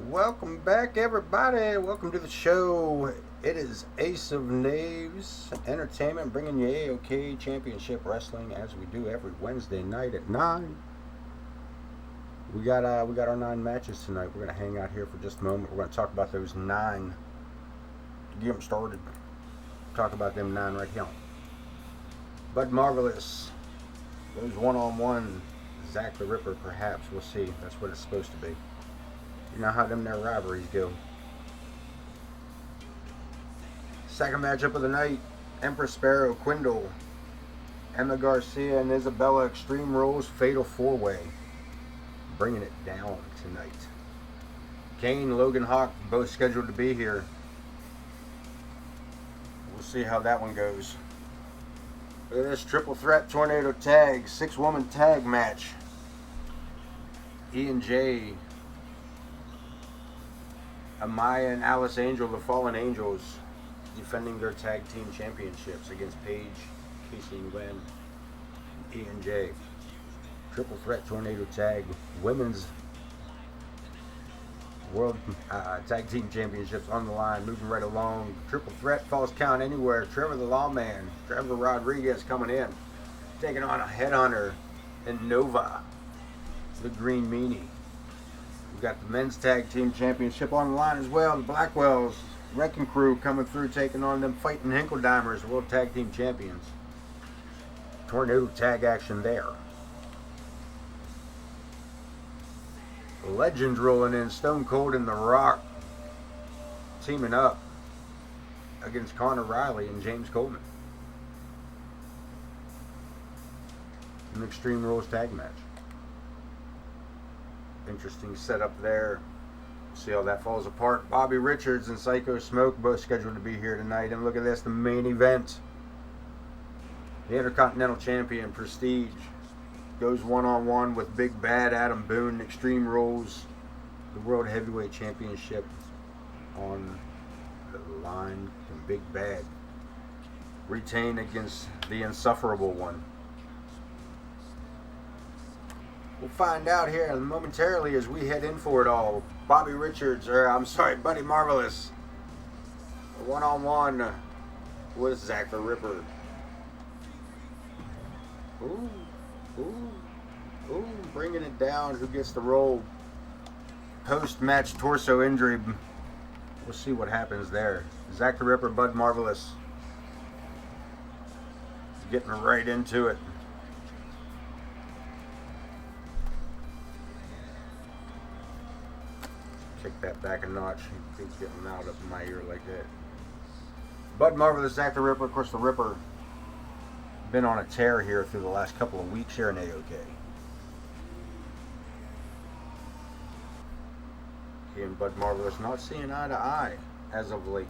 Welcome back, everybody. Welcome to the show. It is Ace of Knaves Entertainment bringing you AOK Championship Wrestling as we do every Wednesday night at 9. We got our 9 matches tonight. We're going to hang out here for just a moment. We're going to talk about those 9 to get them started. Talk about them 9 right here. Bud Marvelous goes one-on-one. Zakk the Ripper, perhaps. We'll see. That's what it's supposed to be. You know how them their rivalries go. Second matchup of the night, Empress, Sparrow, Quindell, Garcia, and Isabella, Extreme Rules, Fatal 4-Way. Bringing it down tonight. Kane, Logan, Hawk, both scheduled to be here. We'll see how that one goes. Look at this triple threat tornado tag, 6-woman tag match. E&J, Amaya and Alice Angel, the Fallen Angels, defending their tag team championships against Paige, Casey, Nguyen, E&J. Triple threat tornado tag, women's world tag team championships on the line, moving right along. Triple threat, falls count anywhere. Trevor the Lawman, Trevor Rodriguez coming in, taking on a Headhunter and Nova, the Green Meanie. We've got the men's tag team championship on the line as well. The Blackwells, Wrecking Crew coming through, taking on them Fighting Hinkledimers, world tag team champions. Tornado tag action there. Legends rolling in, Stone Cold and The Rock teaming up against Connor Riley and James Coleman. An Extreme Rules tag match. Interesting setup there. See how that falls apart. Bobby Richards and Syko Smoke both scheduled to be here tonight. And look at this, the main event. The Intercontinental Champion, Prestige, goes one-on-one with Big Bad Adam Boone. Extreme Rules, the World Heavyweight Championship on the line. And Big Bad retain against the Insufferable One. We'll find out here momentarily as we head in for it all. Buddy Marvelous, one-on-one with Zakk the Ripper. Ooh, bringing it down. Who gets the roll? Post-match torso injury. We'll see what happens there. Zakk the Ripper, Bud Marvelous, getting right into it. Take that back a notch. Keeps getting loud up in my ear like that. Bud Marvelous, Zakk the Ripper. Of course, the Ripper been on a tear here through the last couple of weeks here in AOK. He and Bud Marvelous not seeing eye to eye as of late.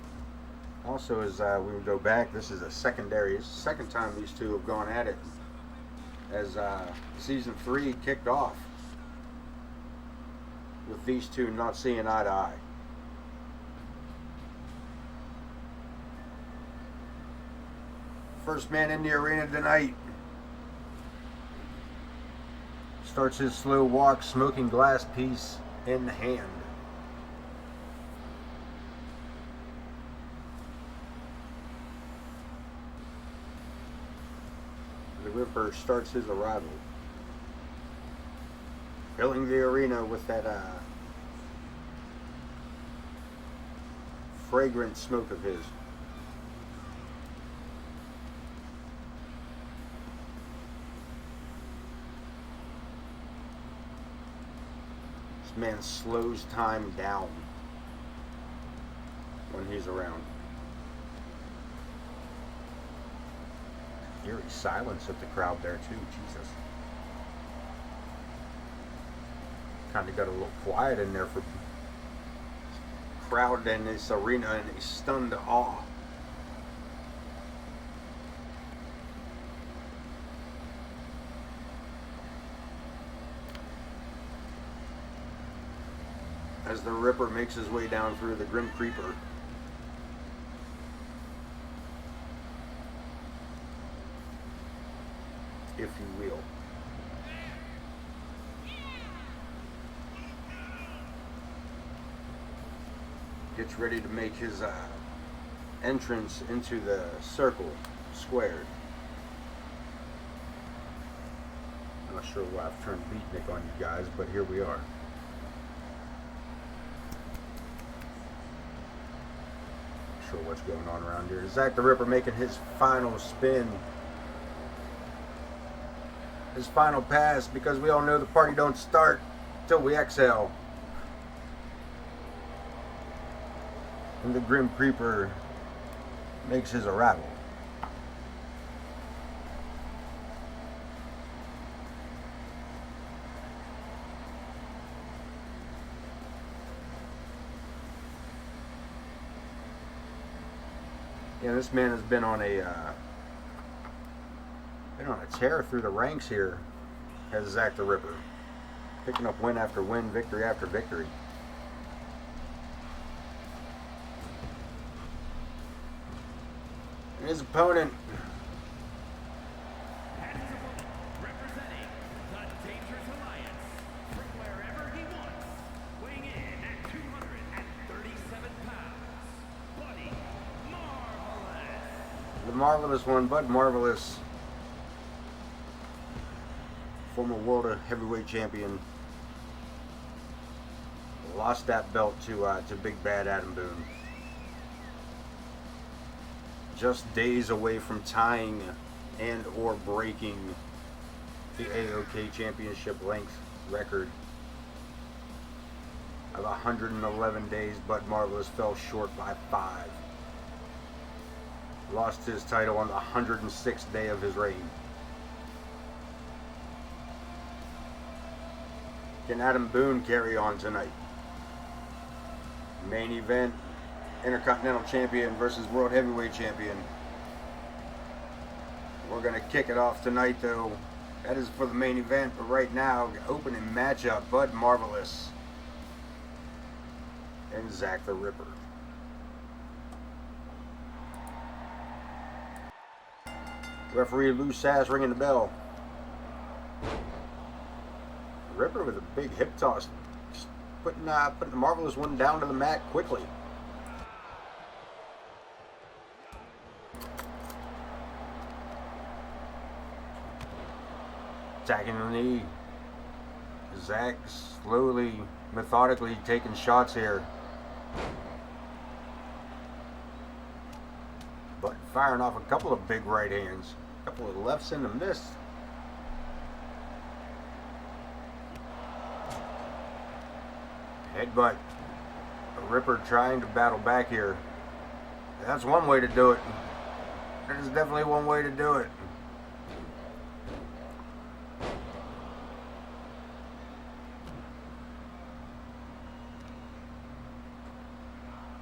Also, as we would go back, this is a secondary. It's the second time these two have gone at it as season 3 kicked off, with these two not seeing eye to eye. First man in the arena tonight starts his slow walk, smoking glass piece in hand. The Ripper starts his arrival, filling the arena with that fragrant smoke of his. This man slows time down when he's around. Eerie silence of the crowd there too, Jesus. Kind of got a little quiet in there for crowd in this arena in a stunned awe. As the Ripper makes his way down through the Grim Creeper. If you will. gets ready to make his entrance into the circle squared. I'm not sure why I've turned beatnik on you guys, but here we are. Not sure what's going on around here. Zakk the Ripper making his final spin. His final pass, because we all know the party don't start till we exhale. And the Grim Creeper makes his arrival. Yeah, this man has been on a tear through the ranks here as Zakk the Ripper, picking up win after win, victory after victory. And his opponent, representing the Dangerous Alliance from wherever he wants, weighing in at 237 pounds, Buddy Marvelous. the marvelous one, Bud Marvelous, former world heavyweight champion, lost that belt to Big Bad Adam Boone. Just days away from tying and or breaking the AOK championship length record of 111 days. Bud Marvelous fell short by 5. Lost his title on the 106th day of his reign. Can Adam Boone carry on tonight? Main event, Intercontinental Champion versus World Heavyweight Champion. We're going to kick it off tonight, though. That is for the main event, but right now, opening matchup, Bud Marvelous and Zakk the Ripper. Referee Lou Sass ringing the bell. Ripper with a big hip toss, just putting the Marvelous one down to the mat quickly. Attacking the knee. Zakk slowly, methodically taking shots here. But firing off a couple of big right hands. A couple of lefts in the mist. Headbutt. The Ripper trying to battle back here. That's one way to do it. That is definitely one way to do it.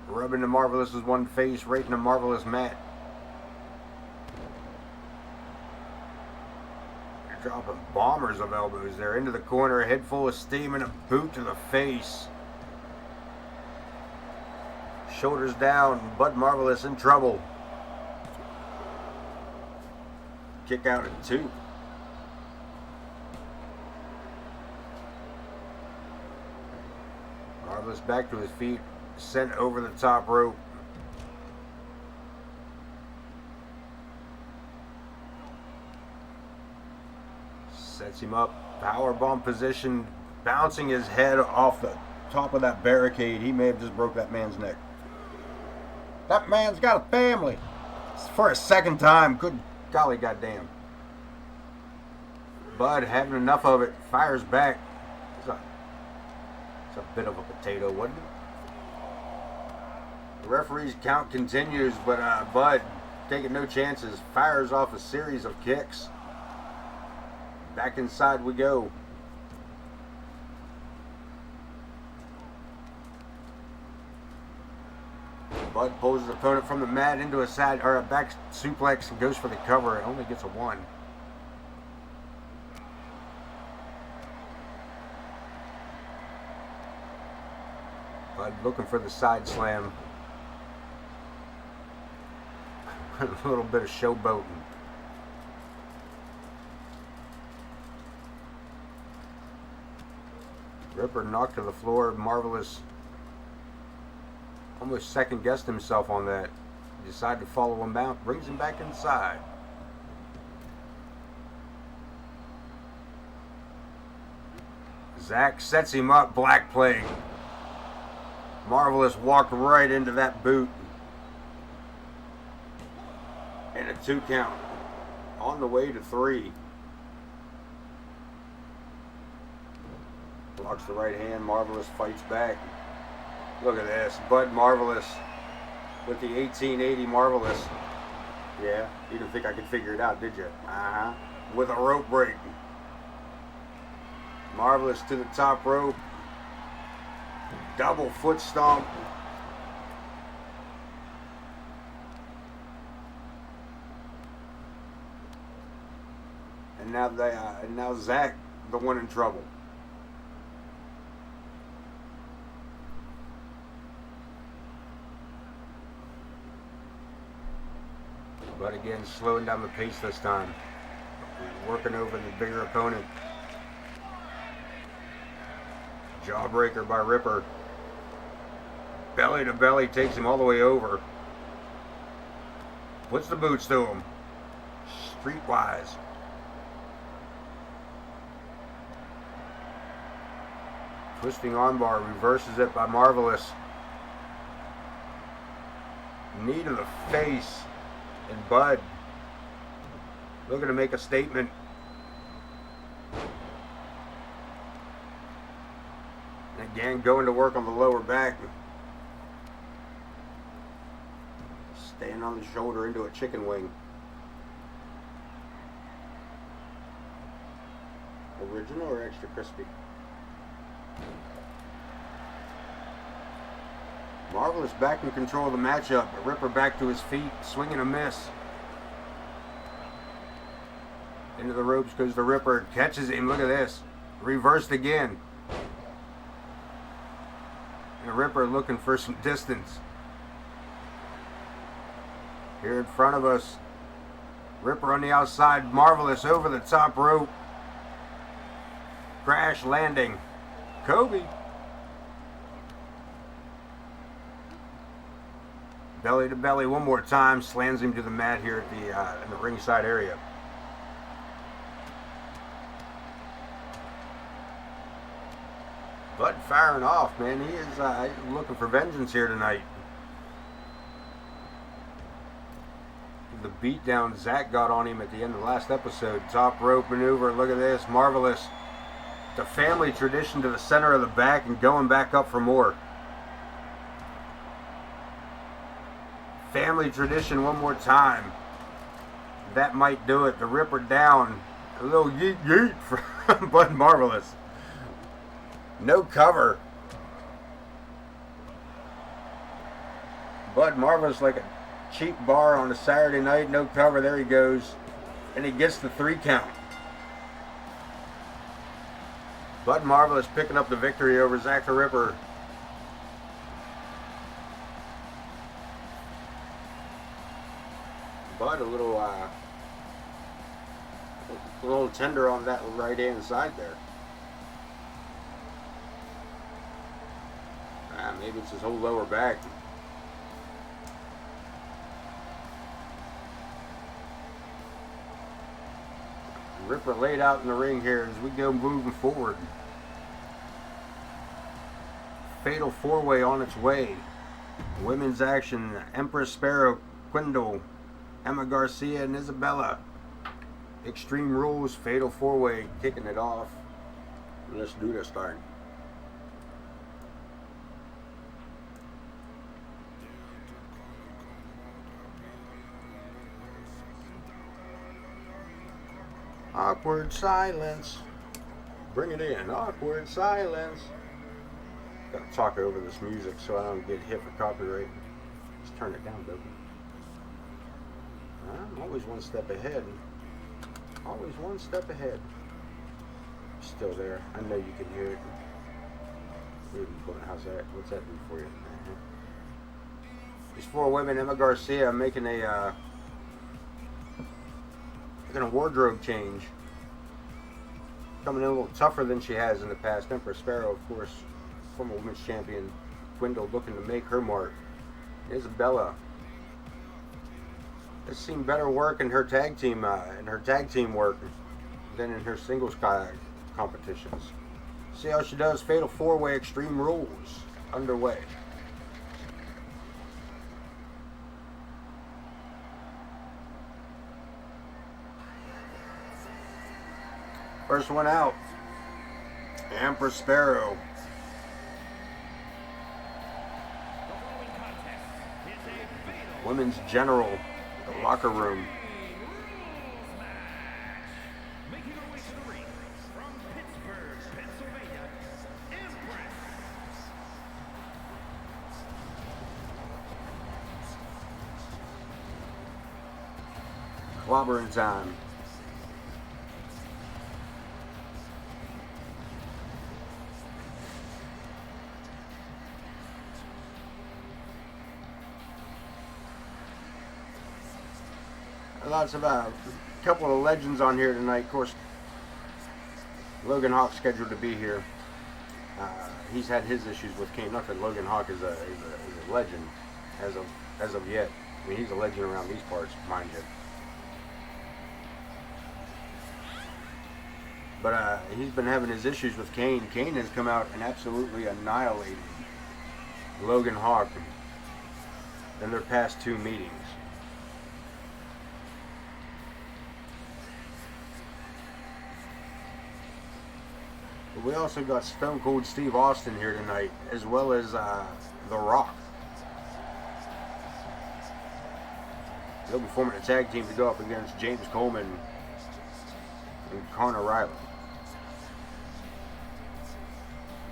Rubbing the Marvelous's one face right in the Marvelous mat. Dropping bombers of elbows there into the corner, a head full of steam and a boot to the face. Shoulders down, Bud Marvelous in trouble. Kick out at 2. Marvelous back to his feet, sent over the top rope. Sets him up, powerbomb position, bouncing his head off the top of that barricade. He may have just broke that man's neck. That man's got a family. For a second time. Good golly goddamn. Bud having enough of it, fires back. It's a bit of a potato, wasn't it? The referee's count continues, but Bud, taking no chances, fires off a series of kicks. Back inside we go. Bud pulls his opponent from the mat into a side or a back suplex and goes for the cover. It only gets a 1. Bud looking for the side slam. A little bit of showboating. Ripper knocked to the floor. Marvelous Almost second guessed himself on that. Decided to follow him out. Brings him back inside. Zakk sets him up. Black Plague. Marvelous walked right into that boot. And a 2 count. On the way to 3. Blocks the right hand. Marvelous fights back. Look at this. Bud Marvelous with the 1880 Marvelous. Yeah, you didn't think I could figure it out, did you? Uh-huh. With a rope break. Marvelous to the top rope. Double foot stomp. And now Zakk, the one in trouble. But again, slowing down the pace this time. Working over the bigger opponent. Jawbreaker by Ripper. Belly to belly takes him all the way over. Puts the boots to him. Streetwise. Twisting armbar, reverses it by Marvelous. Knee to the face. And Bud looking to make a statement. And again, going to work on the lower back. Staying on the shoulder into a chicken wing. Original or extra crispy? Marvelous back in control of the matchup. Ripper back to his feet, swinging a miss. Into the ropes goes the Ripper, catches him. Look at this. Reversed again. And the Ripper looking for some distance. Here in front of us. Ripper on the outside. Marvelous over the top rope. Crash landing. Kobe. Belly to belly one more time. Slams him to the mat here at the in the ringside area. Bud firing off, man. He is looking for vengeance here tonight. The beatdown Zakk got on him at the end of the last episode. Top rope maneuver. Look at this. Marvelous. The family tradition to the center of the back and going back up for more. Family tradition one more time. That might do it. The Ripper down. A little yeet yeet from Bud Marvelous. No cover. Bud Marvelous like a cheap bar on a Saturday night. No cover. There he goes. And he gets the 3 count. Bud Marvelous picking up the victory over Zakk the Ripper. Bud a little tender on that right hand side there. Maybe it's his whole lower back. Ripper laid out in the ring here as we go moving forward. Fatal 4-way on its way. Women's action. Empress, Sparrow, Quindell, Emma Garcia, and Isabella. Extreme Rules, Fatal 4-way, kicking it off. Let's do this thing. Awkward silence. Bring it in. Awkward silence. Gotta talk over this music so I don't get hit for copyright. Just turn it down, baby. I'm always one step ahead. Always one step ahead. Still there. I know you can hear it. How's that? What's that do for you? These 4 women, Emma Garcia, making a wardrobe change. Coming in a little tougher than she has in the past. Empress, Sparrow, of course, former women's champion. Quindell looking to make her mark. Isabella has seen better work in her tag team work than in her singles competitions. See how she does. Fatal 4-Way Extreme Rules underway. First one out. Empress Sparrow. Women's General, the locker room. Making her way to the ring from Pittsburgh, Pennsylvania, Empress. Clobbering time. Lots of a couple of legends on here tonight. Of course, Logan Hawk's scheduled to be here. He's had his issues with Kane. Not that Logan Hawk is a legend as of yet. I mean, he's a legend around these parts, mind you. But he's been having his issues with Kane. Kane has come out and absolutely annihilated Logan Hawk in their past two meetings. But we also got Stone Cold Steve Austin here tonight, as well as The Rock. They'll be forming a tag team to go up against James Coleman and Connor Riley.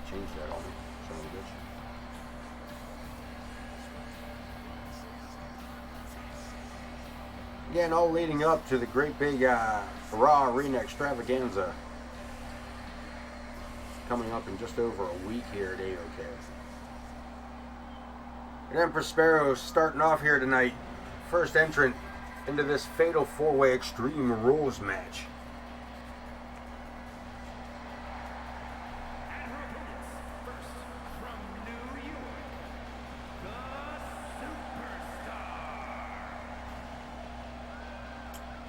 Change that on me, son of a bitch. Again, all leading up to the great big Raw Arena Extravaganza coming up in just over a week here at AOK. And Empress Sparrow starting off here tonight. First entrant into this fatal 4-Way Extreme Rules match. And her opponents, first from New York, the Superstar.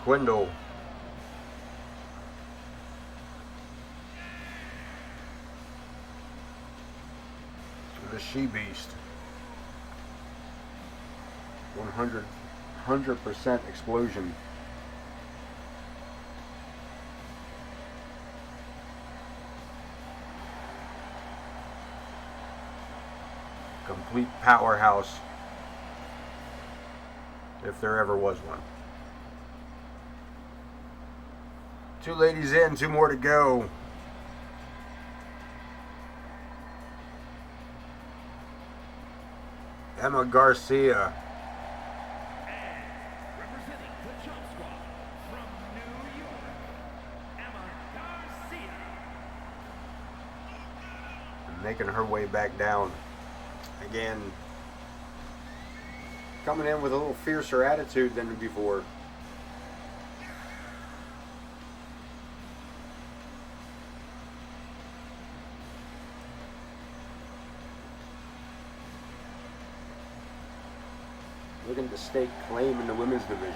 Quindell. The She-Beast. 100% explosion. Complete powerhouse, if there ever was one. Two ladies in, two more to go. Garcia. And representing the Chop Squad from New York, Garcia. Making her way back down. Again, coming in with a little fiercer attitude than before. Looking to stake claim in the women's division.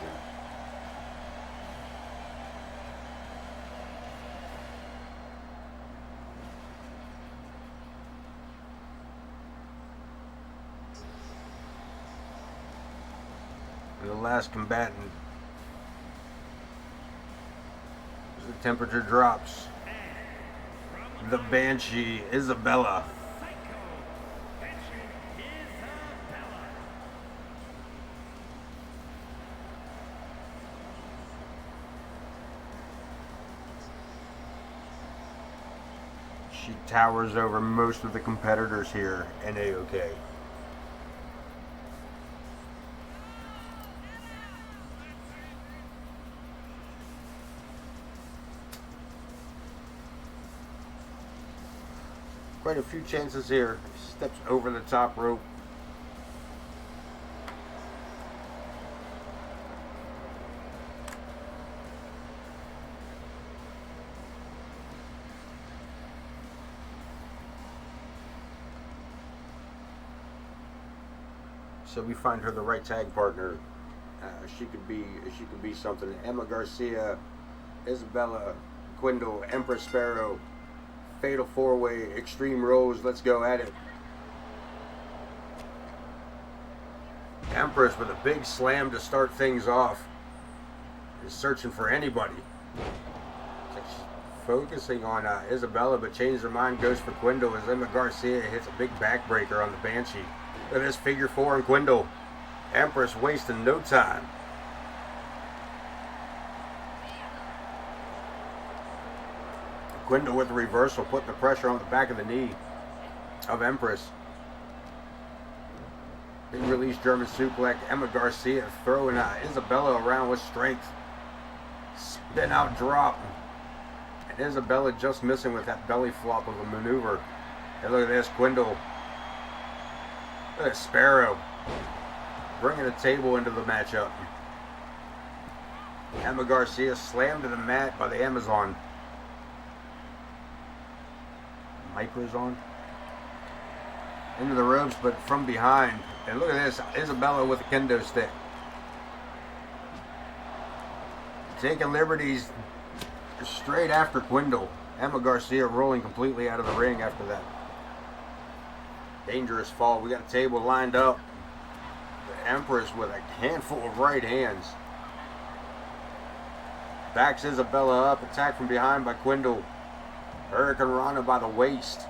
And the last combatant. As the temperature drops. The Banshee, Isabella. Syko, Isabella. She towers over most of the competitors here in AOK. Quite a few chances here. Steps over the top rope. So we find her the right tag partner. She could be something. Emma Garcia, Isabella, Quindell, Empress, Sparrow, Fatal 4-Way, Extreme Rules. Let's go at it. Empress with a big slam to start things off. Is searching for anybody. She's focusing on Isabella, but changes her mind, goes for Quindell as Emma Garcia hits a big backbreaker on the Banshee. Look at this figure 4 on Quindell. Empress wasting no time. Quindell with the reversal, putting the pressure on the back of the knee of Empress. Big release German suplex. Emma Garcia throwing Isabella around with strength. Spin out drop. And Isabella just missing with that belly flop of a maneuver. And look at this, Quindell. Look at Sparrow. Bringing the table into the matchup. Emma Garcia slammed to the mat by the Amazon. Micros on. Into the ropes, but from behind. And look at this, Isabella with a kendo stick. Taking liberties straight after Quindell. Emma Garcia rolling completely out of the ring after that. Dangerous fall. We got a table lined up. The Empress with a handful of right hands. Backs Isabella up. Attack from behind by Quindell. Hurricane Rana by the waist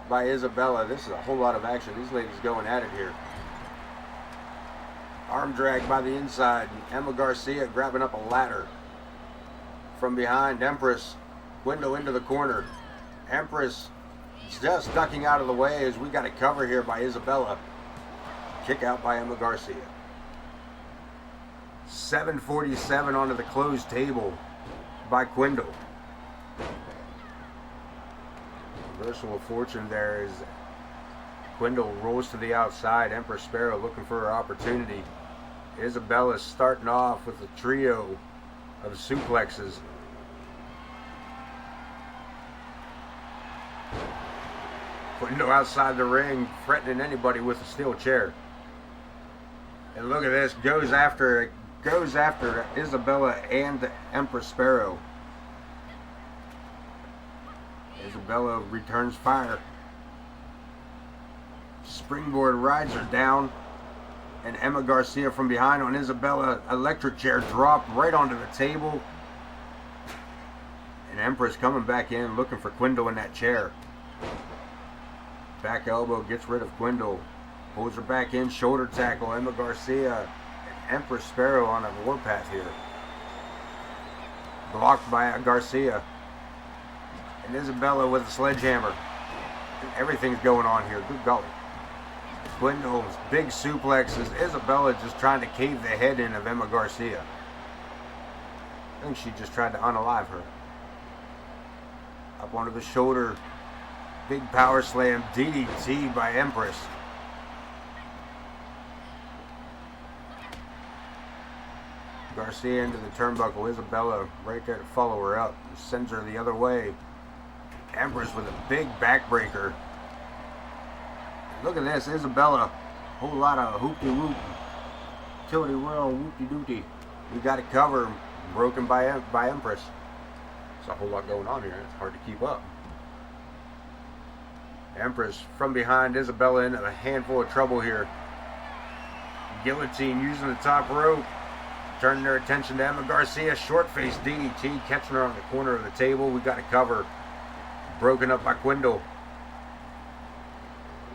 by Isabella. This is a whole lot of action. These ladies going at it here. Arm drag by the inside. Emma Garcia grabbing up a ladder. From behind, Empress. Quindell into the corner. Empress just ducking out of the way as we got a cover here by Isabella. Kick out by Emma Garcia. 7:47 onto the closed table by Quindell. Reversal of fortune there as Quindell rolls to the outside. Empress Sparrow looking for her opportunity. Isabella starting off with a trio of suplexes. Quindell outside the ring, threatening anybody with a steel chair. And look at this, goes after Isabella and Empress Sparrow. Isabella returns fire. Springboard rides her down. And Emma Garcia from behind on Isabella. Electric chair dropped right onto the table. And Empress coming back in looking for Quindell in that chair. Back elbow gets rid of Quindell. Pulls her back in. Shoulder tackle. Emma Garcia and Empress Sparrow on a warpath here. Blocked by Garcia. And Isabella with a sledgehammer. And everything's going on here. Good golly. Quindell's big suplexes. Isabella just trying to cave the head in of Emma Garcia. I think she just tried to unalive her. Up onto the shoulder. Big power slam. DDT by Empress. Garcia into the turnbuckle. Isabella right there to follow her up. Sends her the other way. Empress with a big backbreaker. Look at this, Isabella. Whole lot of hoopty-whoop. Tilty whirl, whoopty-doopty. We got it covered. Broken by Empress. There's a whole lot going on here. It's hard to keep up. Empress from behind. Isabella into a handful of trouble here. Guillotine using the top rope. Turning their attention to Emma Garcia. Short-faced DDT. Catching her on the corner of the table. We got it covered. Broken up by Quindell.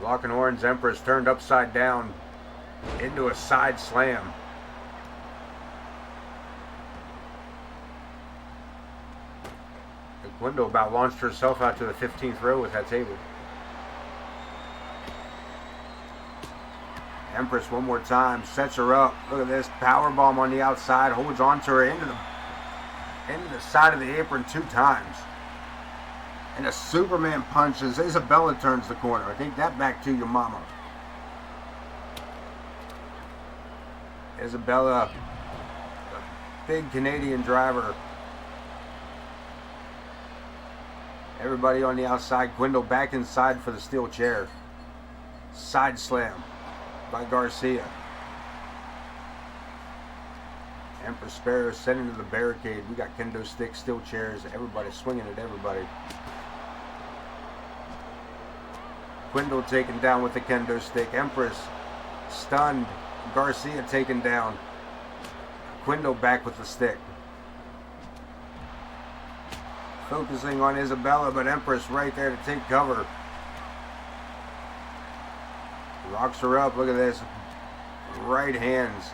Locking horns. Empress turned upside down into a side slam. And Quindell about launched herself out to the 15th row with that table. Empress one more time, sets her up. Look at this, power bomb on the outside, holds onto her into the side of the apron 2 times. And a Superman punch as Isabella turns the corner. I think that back to your mama. Isabella, a big Canadian driver. Everybody on the outside. Quindell back inside for the steel chair. Side slam. by Garcia. Empress, Sparrow sent into the barricade. We got kendo sticks, steel chairs, everybody swinging at everybody. Quindell taken down with the kendo stick. Empress stunned. Garcia taken down. Quindell back with the stick. Focusing on Isabella, but Empress right there to take cover. Locks her up. Look at this. Right hands.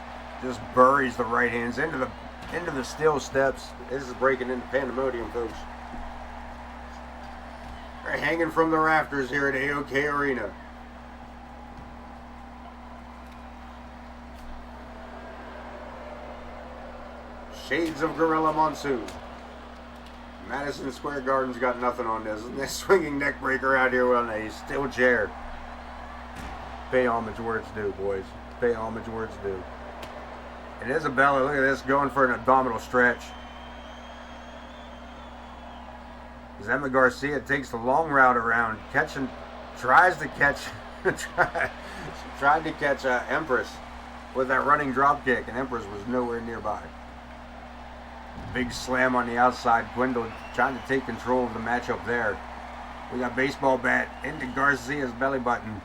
Just buries the right hands into the steel steps. This is breaking into pandemonium, folks. They're hanging from the rafters here at AOK Arena. Shades of Gorilla Monsoon. Madison Square Garden's got nothing on this. This swinging neck breaker out here on a steel chair. Pay homage where it's due, boys. Pay homage where it's due. And Isabella, look at this, going for an abdominal stretch. As Emma Garcia takes the long route around, tries to catch Empress with that running drop kick, and Empress was nowhere nearby. Big slam on the outside. Quindell trying to take control of the matchup there. We got baseball bat into Garcia's belly button.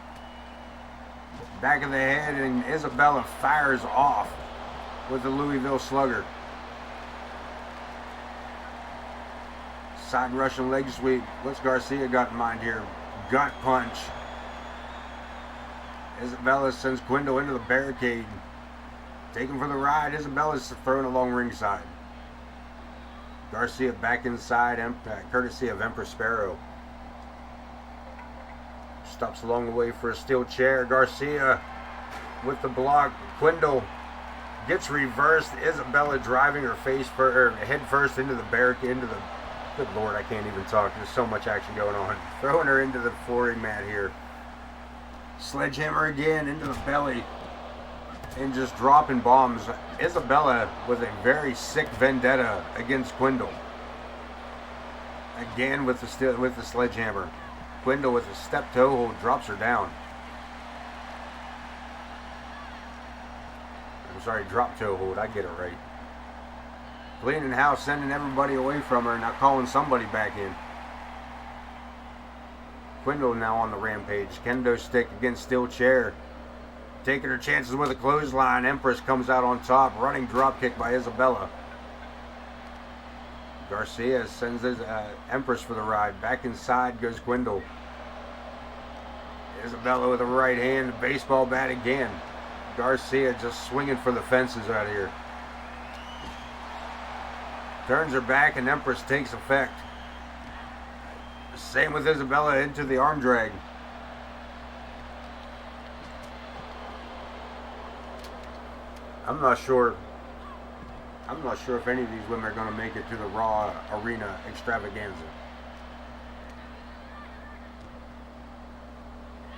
Back of the head, and Isabella fires off with the Louisville Slugger. Side Russian leg sweep. What's Garcia got in mind here? Gut punch. Isabella sends Quindell into the barricade. Taking for the ride. Isabella's thrown along ringside. Garcia back inside, courtesy of Empress Sparrow. Stops along the way for a steel chair. Garcia with the block. Quindell gets reversed. Isabella driving her head first into the barricade, good Lord, I can't even talk. There's so much action going on. Throwing her into the flooring mat here. Sledgehammer again into the belly. And just dropping bombs. Isabella with a very sick vendetta against Quindell. Again with the sledgehammer. Quindell with a step toe hold drops her down. I'm sorry, drop toe hold. I get it right. Cleaning house, sending everybody away from her, now calling somebody back in. Quindell now on the rampage. Kendo stick against steel chair. Taking her chances with a clothesline. Empress comes out on top. Running drop kick by Isabella. Garcia sends his Empress for the ride. Back inside goes Quindell. Isabella with a right hand. Baseball bat again. Garcia just swinging for the fences out here. Turns her back and Empress takes effect. Same with Isabella into the arm drag. I'm not sure if any of these women are going to make it to the Raw Arena Extravaganza.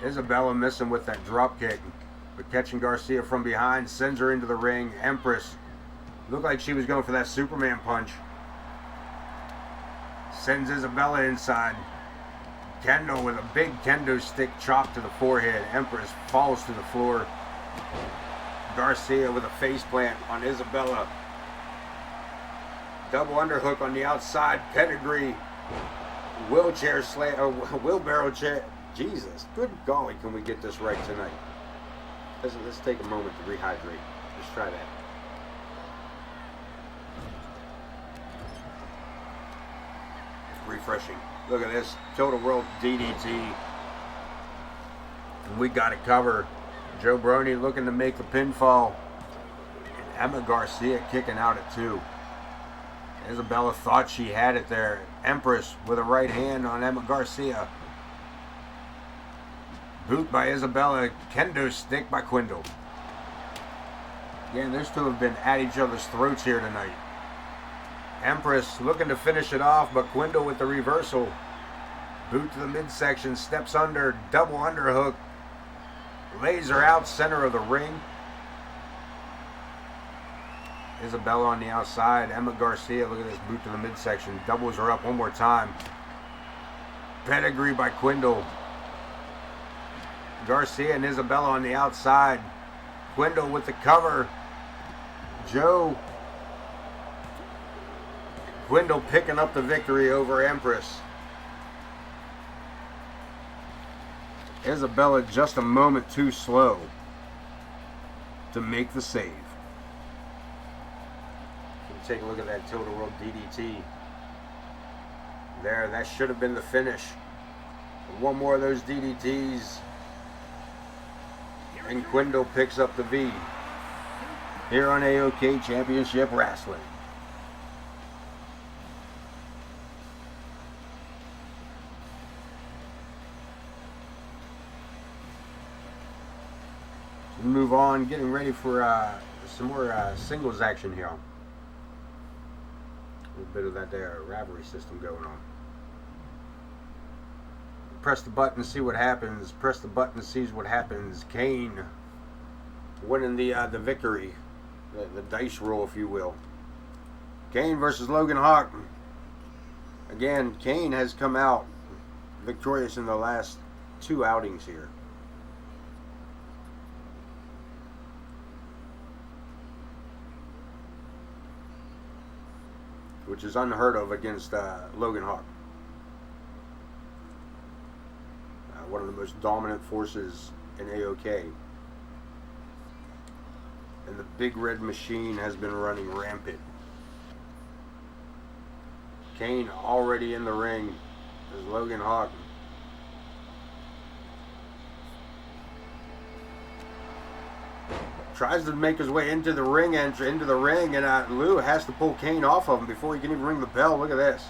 Isabella missing with that drop kick, but catching Garcia from behind, sends her into the ring. Empress looked like she was going for that Superman punch. Sends Isabella inside. Kendo with a big kendo stick chop to the forehead. Empress falls to the floor. Garcia with a face plant on Isabella. Double underhook on the outside. Pedigree. Wheelchair slam. Wheelbarrow chair. Jesus. Good golly, can we get this right tonight? Let's take a moment to rehydrate. Let's try that. Refreshing. Look at this. Total World DDT. And we got it covered. Joe Brony looking to make the pinfall. And Emma Garcia kicking out at 2. Isabella thought she had it there. Empress with a right hand on Emma Garcia. Boot by Isabella. Kendo stick by Quindell. Again, those two have been at each other's throats here tonight. Empress looking to finish it off, but Quindell with the reversal. Boot to the midsection. Steps under. Double underhook. Lays her out center of the ring. Isabella on the outside. Emma Garcia, look at this boot to the midsection. Doubles her up one more time. Pedigree by Quindell. Garcia and Isabella on the outside. Quindell with the cover. Joe. Quindell picking up the victory over Empress. Isabella just a moment too slow to make the save. Take a look at that tilt-a-whirl DDT. There, that should have been the finish. One more of those DDTs. And Quindell picks up the V. Here on AOK Championship Wrestling. So move on, getting ready for some more singles action here. A little bit of that there rivalry system going on. Press the button, see what happens. Press the button, sees what happens. Kane winning the victory, the dice roll, if you will. Kane versus Logan Hawk. Again, Kane has come out victorious in the last 2 outings here. Which is unheard of against Logan Hawk. One of the most dominant forces in AOK. And the big red machine has been running rampant. Kane already in the ring as Logan Hawk. Tries to make his way into the ring, and Lou has to pull Kane off of him before he can even ring the bell. Look at this.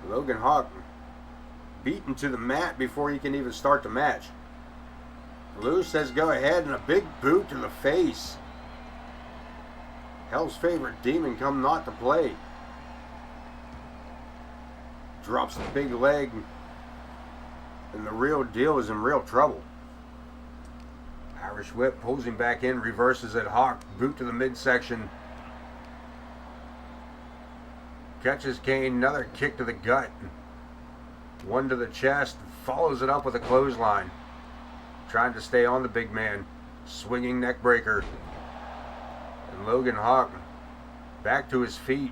Logan Hawk beaten to the mat before he can even start the match. Lou says go ahead, and a big boot to the face. Hell's favorite demon come not to play. Drops the big leg. And the real deal is in real trouble. Irish whip pulls him back in, reverses it. Hawk, boot to the midsection. Catches Kane, another kick to the gut. One to the chest, follows it up with a clothesline. Trying to stay on the big man. Swinging neck breaker. And Logan Hawk back to his feet.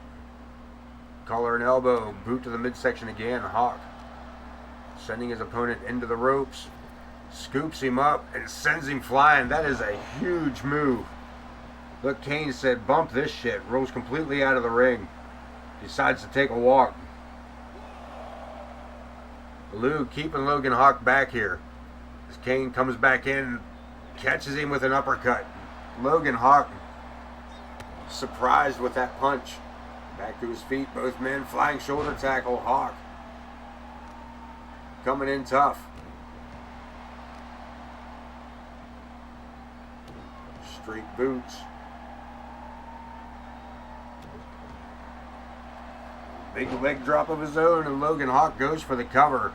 Collar and elbow, boot to the midsection again. Hawk sending his opponent into the ropes, scoops him up and sends him flying. That is a huge move. Look, Kane said bump this shit. Rolls completely out of the ring. Decides to take a walk. Lou keeping Logan Hawk back here. As Kane comes back in, catches him with an uppercut. Logan Hawk surprised with that punch. Back to his feet, both men flying shoulder tackle. Hawk coming in tough. Straight boots. Big leg drop of his own, and Logan Hawk goes for the cover.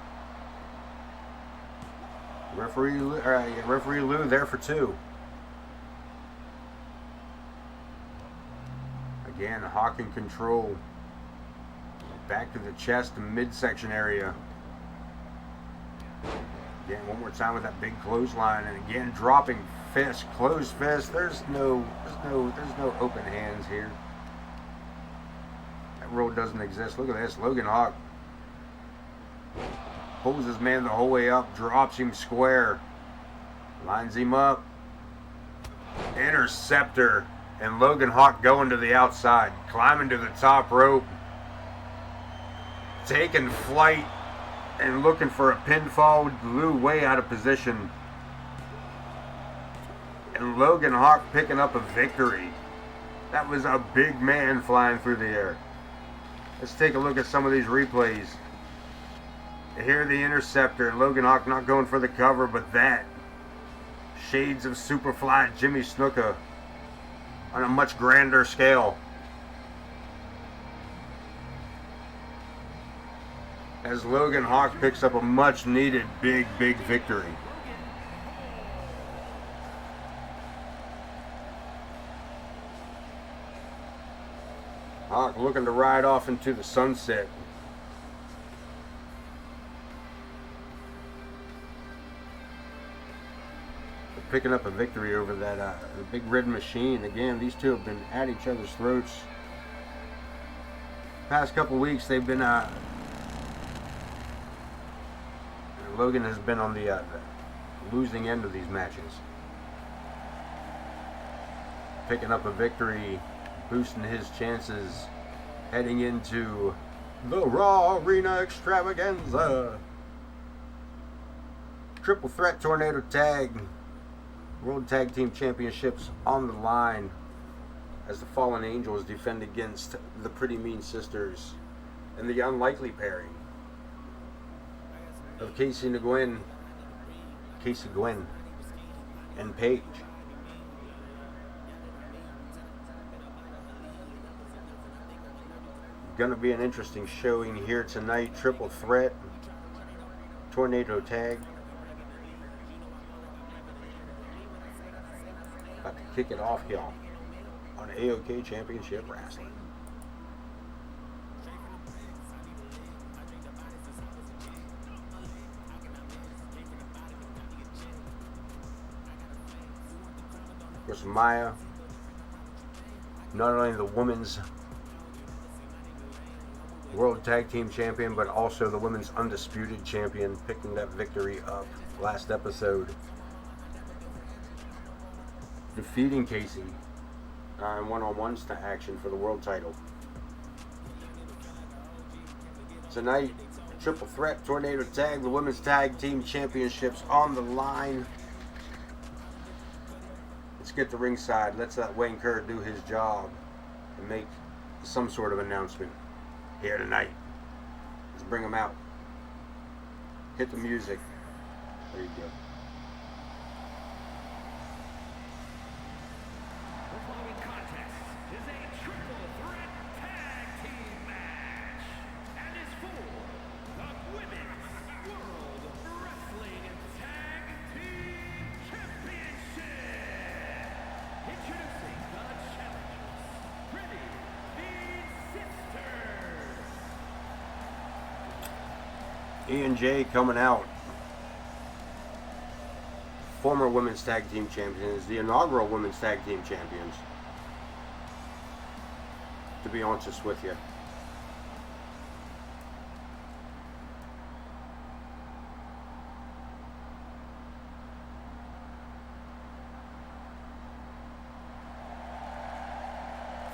Referee Lou there for 2. Again, Hawk in control. Back to the chest and midsection area. Again, one more time with that big clothesline, and again dropping fist, closed fist. There's no open hands here. That roll doesn't exist. Look at this, Logan Hawk pulls his man the whole way up, drops him square, lines him up, interceptor, and Logan Hawk going to the outside, climbing to the top rope, taking flight. And looking for a pinfall. Lou way out of position. And Logan Hawk picking up a victory. That was a big man flying through the air. Let's take a look at some of these replays. Here the interceptor. Logan Hawk not going for the cover, but that. Shades of Superfly Jimmy Snuka on a much grander scale. As Logan Hawk picks up a much needed big victory. Hawk looking to ride off into the sunset. picking up a victory over that the Big Red Machine. Again, these two have been at each other's throats. Past couple weeks, they've been. Logan has been on the losing end of these matches. Picking up a victory, boosting his chances, heading into the Raw Arena Extravaganza. Triple Threat Tornado Tag. World Tag Team Championships on the line as the Fallen Angels defend against the Pretty Mean Sisters and the unlikely pairing of Casey Nguyen and Paige. Gonna be an interesting showing here tonight. Triple Threat Tornado Tag. About to kick it off here on AOK Championship Wrestling. Of course, Maya, not only the women's World Tag Team Champion, but also the women's Undisputed Champion, picking that victory up last episode, defeating Casey in one-on-ones to action for the world title. Tonight, Triple Threat Tornado Tag, the Women's Tag Team Championships on the line. Let's get to ringside. Let's let Wayne Kerr do his job and make some sort of announcement here tonight. Let's bring him out. Hit the music. There you go. The following contest is a triple threat tag team match and is for the Women's World Wrestling Tag Team Championship. Introducing the challengers, Pretty Mean Sisters. E&J coming out. Former Women's Tag Team Champions, the inaugural Women's Tag Team Champions. To be honest with you.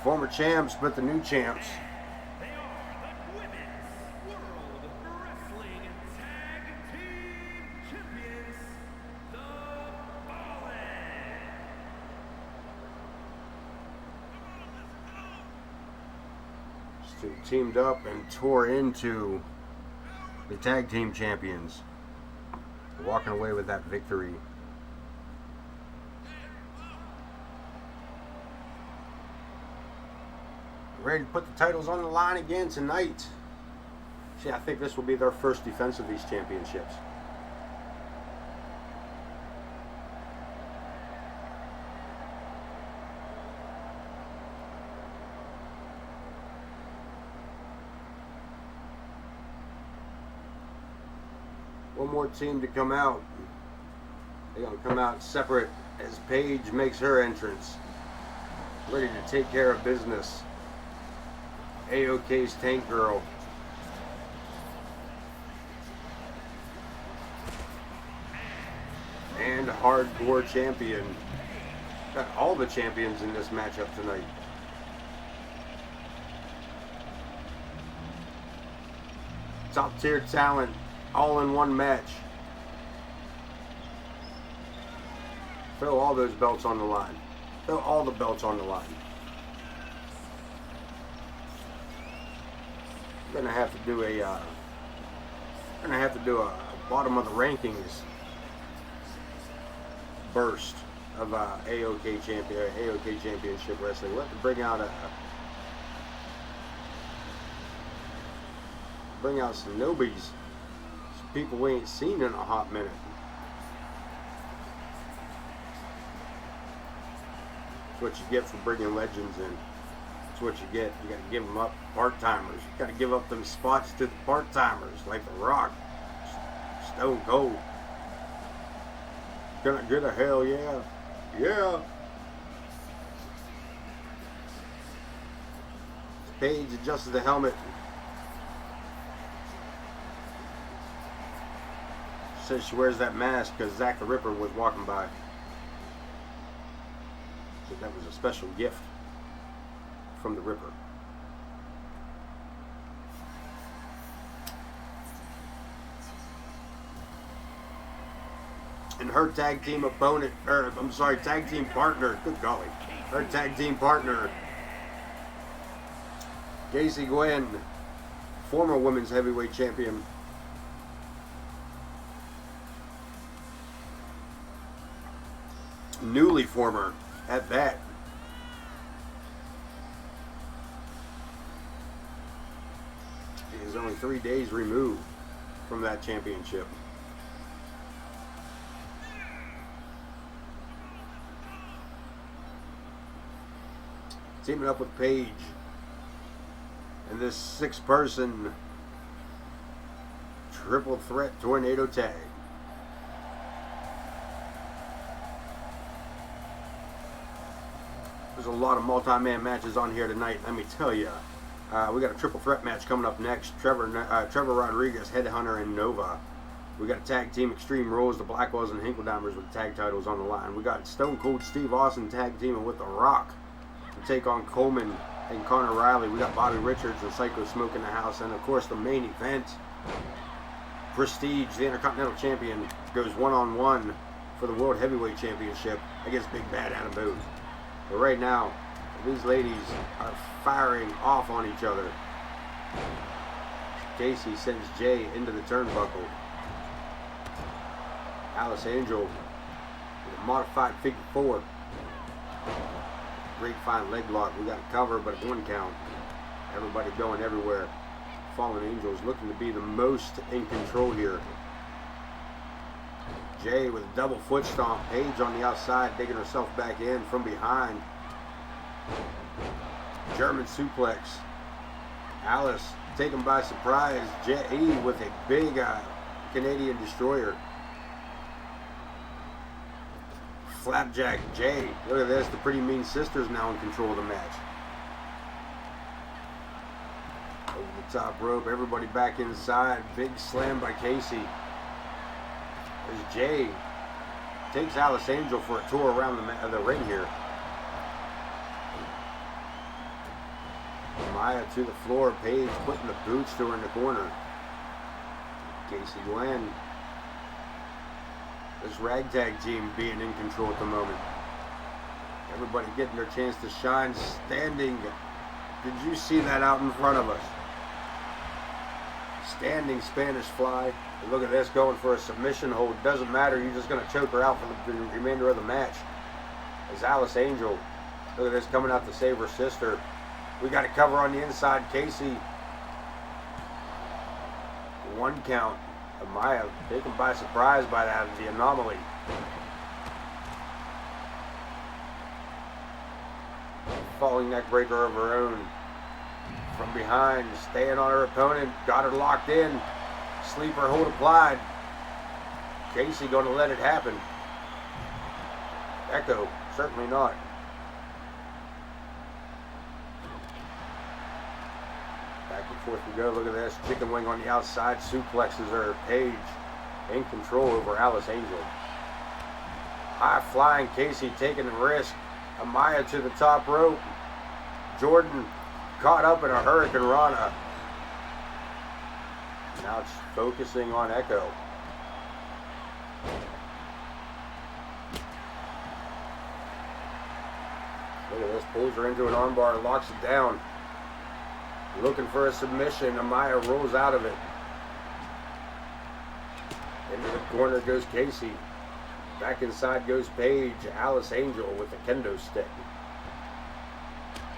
Former champs, but the new champs. They are the Women's World Wrestling Tag Team Champions, the Fallen. Still teamed up and tore into the Tag Team Champions. Walking away with that victory. Ready to put the titles on the line again tonight. See, I think this will be their first defense of these championships. One more team to come out. They're going to come out separate as Paige makes her entrance. Ready to take care of business. AOK's Tank Girl. And Hardcore Champion. Got all the champions in this matchup tonight. Top tier talent, all in one match. Throw all those belts on the line. Throw all the belts on the line. Gonna have to do a bottom of the rankings burst of AOK Championship Wrestling. We'll have to bring out some newbies, some people we ain't seen in a hot minute. That's what you get for bringing legends in. That's what you get. You got to give them up, part-timers. You got to give up them spots to the part-timers, like The Rock, Stone Cold. Can I get a hell yeah? Yeah. Paige adjusts the helmet. Says she wears that mask because Zakk the Ripper was walking by. Said that was a special gift from the Ripper. And her tag team opponent, tag team partner, good golly. Her tag team partner, Nguyen, former women's heavyweight champion. Newly former at that. She is only 3 days removed from that championship. Teaming up with Paige and this 6-person triple threat tornado tag. There's a lot of multi-man matches on here tonight, let me tell you. We got a triple threat match coming up next. Trevor Rodriguez, Headhunter, and Nova. We got a tag team Extreme Rules, the Blackwells and Hinkledimers with tag titles on the line. We got Stone Cold Steve Austin tag teaming with The Rock to take on Coleman and Connor Riley. We got Bobby Richards and Syko Smoke in the house. And of course the main event, Prestige, the Intercontinental Champion, goes one-on-one for the World Heavyweight Championship against Big Bad Adam Boone. But right now, these ladies are firing off on each other. Casey sends Jay into the turnbuckle. Alice Angel with a modified figure 4. Great fine leg lock. We got a cover, but a 1 count. Everybody going everywhere. Fallen Angels looking to be the most in control here. Jay with a double foot stomp. Paige on the outside, digging herself back in from behind. German suplex. Alice taken by surprise. Jay with a big Canadian destroyer. Flapjack Jay. Look at this. The Pretty Mean Sisters now in control of the match. Over the top rope. Everybody back inside. Big slam by Casey. There's Jay. Takes Alice Angel for a tour around the ring here. Maya to the floor. Paige putting the boots to her in the corner. Casey Nguyen. This ragtag team being in control at the moment. Everybody getting their chance to shine. Standing. Did you see that out in front of us? Standing Spanish fly. And look at this, going for a submission hold. Doesn't matter. You're just going to choke her out for the remainder of the match. As Alice Angel. Look at this, coming out to save her sister. We got a cover on the inside. Casey. 1 count. Amaya taken by surprise by that, the anomaly. Falling neck breaker of her own. From behind, staying on her opponent, got her locked in. Sleeper hold applied. Casey going to let it happen. Echo, certainly not. Back and forth we go. Look at this. Chicken wing on the outside. Suplexes her. Paige in control over Alice Angel. High flying Casey taking the risk. Amaya to the top rope. Jordan caught up in a Hurricane Rana. Now it's focusing on Echo. Look at this. Pulls her into an armbar. Locks it down. Looking for a submission. Amaya rolls out of it. Into the corner goes Casey. Back inside goes Paige. Alice Angel with the kendo stick.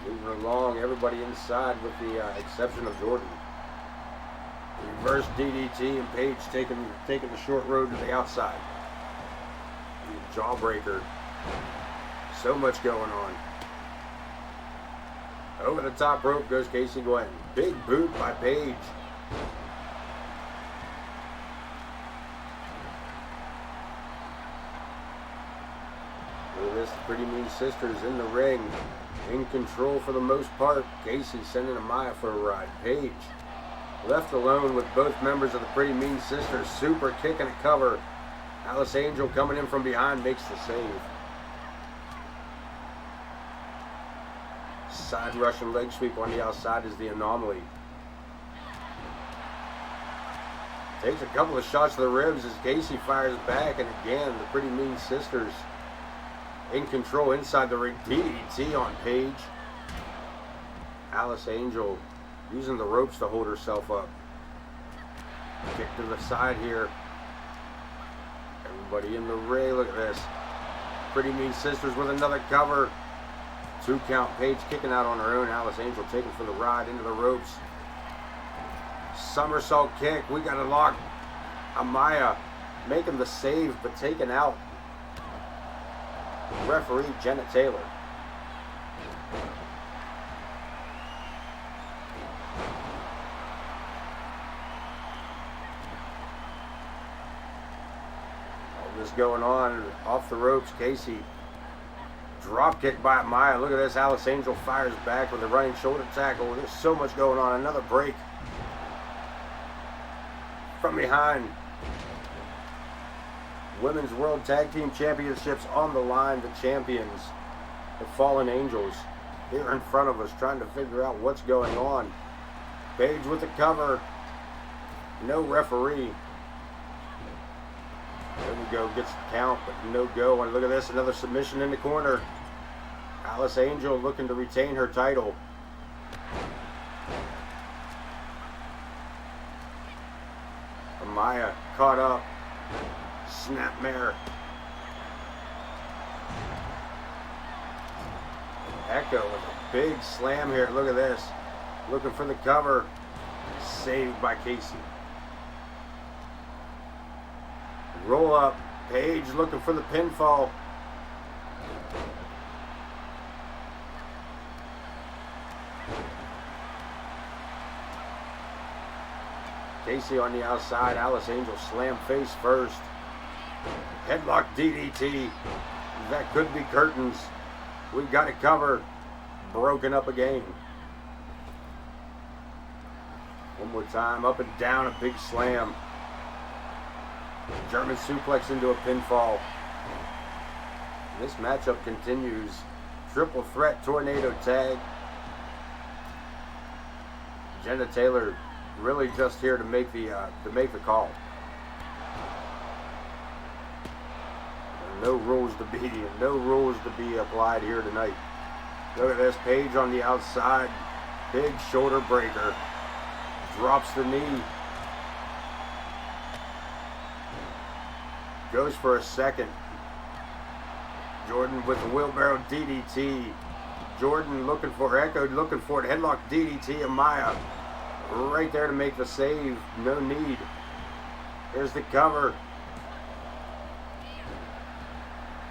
Moving along, everybody inside with the exception of Jordan. Reverse DDT and Paige taking the short road to the outside. Jawbreaker. So much going on. Over the top rope goes Casey Nguyen. Big boot by Paige. Look at this, the Pretty Mean Sisters in the ring, in control for the most part. Casey sending Amaya for a ride. Paige left alone with both members of the Pretty Mean Sisters. Super kick and a cover. Alice Angel coming in from behind makes the save. Side Russian leg sweep on the outside is the anomaly. Takes a couple of shots to the ribs as Casey fires back, and again, the Pretty Mean Sisters in control inside the ring. DDT on Paige. Alice Angel using the ropes to hold herself up. Kick to the side here. Everybody in the ring, look at this. Pretty Mean Sisters with another cover. 2 count. Paige kicking out on her own. Alice Angel taking for the ride into the ropes. Somersault kick. We got it locked. Amaya making the save, but taken out. Referee Jenna Taylor. All this going on off the ropes. Casey drop kick by Amaya. Look at this. Alice Angel fires back with a running shoulder tackle. There's so much going on. Another break from behind. Women's World Tag Team Championships on the line. The champions, the Fallen Angels, here in front of us trying to figure out what's going on. Paige with the cover. No referee. There we go. Gets the count, but no go. And look at this. Another submission in the corner. Alice Angel looking to retain her title. Amaya caught up. Snapmare. Echo with a big slam here. Look at this. Looking for the cover. Saved by Casey. Roll up. Paige looking for the pinfall. Casey on the outside. Alice Angel slam face first. Headlock DDT. That could be curtains. We've got it covered. Broken up again. One more time. Up and down. A big slam. German suplex into a pinfall. This matchup continues. Triple threat tornado tag. Jenna Taylor really just here to make the call. No rules to be applied here tonight. Look at this. Paige on the outside. Big shoulder breaker. Drops the knee. Goes for a second. Jordan with the wheelbarrow DDT. Jordan looking for Echo, looking for it. Headlock DDT. Amaya right there to make the save. No need. Here's the cover.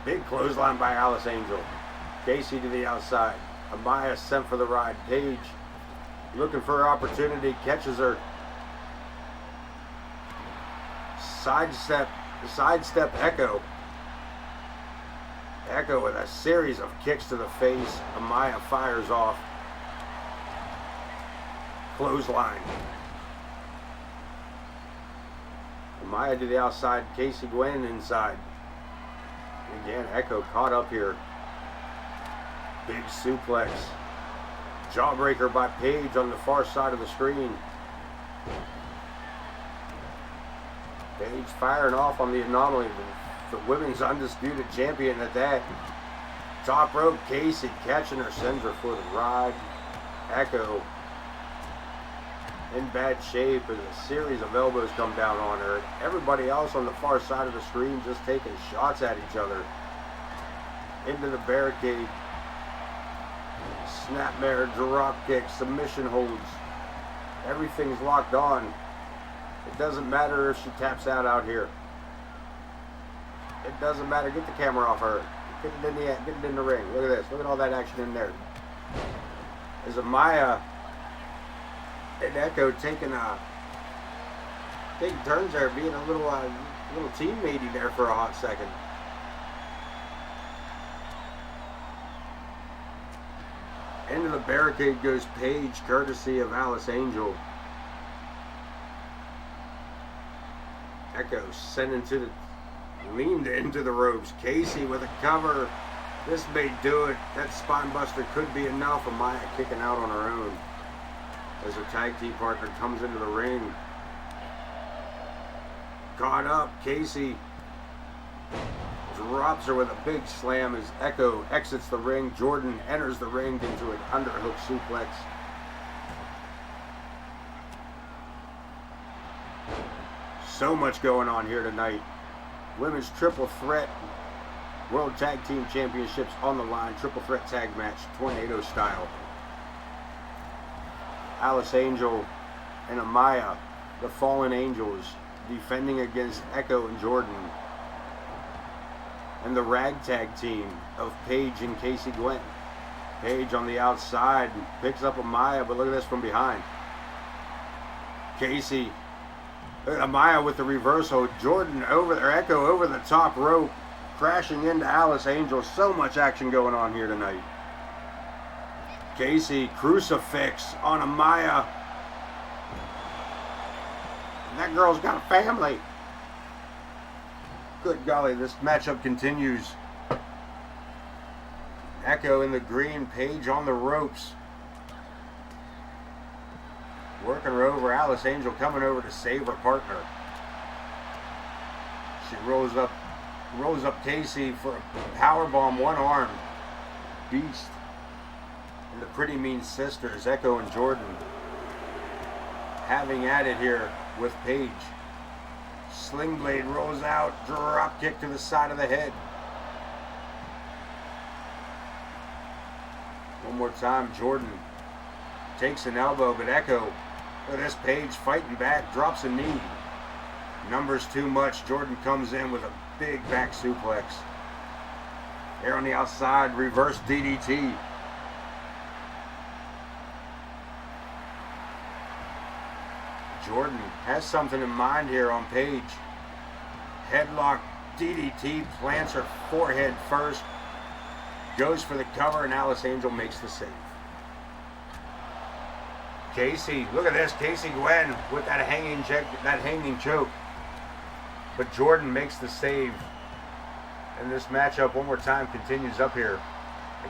Big clothesline by Alice Angel. Casey to the outside. Amaya sent for the ride. Paige looking for her opportunity. Catches her. Sidestep Echo. Echo with a series of kicks to the face. Amaya fires off. Clothesline. Amaya to the outside. Casey Nguyen inside. Again, Echo caught up here. Big suplex. Jawbreaker by Paige on the far side of the screen. Paige firing off on the anomaly. The women's undisputed champion at that. Top rope, Casey catching her, sends her for the ride. Echo in bad shape as a series of elbows come down on her. Everybody else on the far side of the screen just taking shots at each other. Into the barricade. Snapmare, drop kick, submission holds. Everything's locked on. It doesn't matter if she taps out here. It doesn't matter. Get the camera off her. Get it in the ring. Look at this. Look at all that action in there. There's Amaya and Echo taking turns there, being a little teammatey there for a hot second. Into the barricade goes Paige, courtesy of Alice Angel. Echo leaned into the ropes. Casey with a cover. This may do it. That spine buster could be enough. Amaya kicking out on her own as her tag team partner comes into the ring. Caught up. Casey drops her with a big slam as Echo exits the ring. Jordan enters the ring into an underhook suplex. So much going on here tonight. Women's triple threat World Tag Team Championships on the line. Triple threat tag match, tornado style. Alice Angel and Amaya, the Fallen Angels, defending against Echo and Jordan. And the ragtag team of Paige and Casey Gwen. Paige on the outside picks up Amaya, but look at this from behind. Casey, Amaya with the reversal. Jordan Echo over the top rope, crashing into Alice Angel. So much action going on here tonight. Casey, crucifix on Amaya. And that girl's got a family. Good golly, this matchup continues. Echo in the green, Paige on the ropes. Working her over, Alice Angel coming over to save her partner. She rolls up Casey for a powerbomb, one arm. Beast. And the Pretty Mean Sisters, Echo and Jordan, having at it here with Paige. Sling Blade rolls out, drop kick to the side of the head. One more time, Jordan takes an elbow, but Echo, look at this, Paige fighting back, drops a knee. Numbers too much. Jordan comes in with a big back suplex. There on the outside, reverse DDT. Jordan has something in mind here on Paige. Headlock DDT, plants her forehead first, goes for the cover, and Alice Angel makes the save. Casey, look at this, Casey Gwen with that hanging choke. But Jordan makes the save. And this matchup one more time continues up here.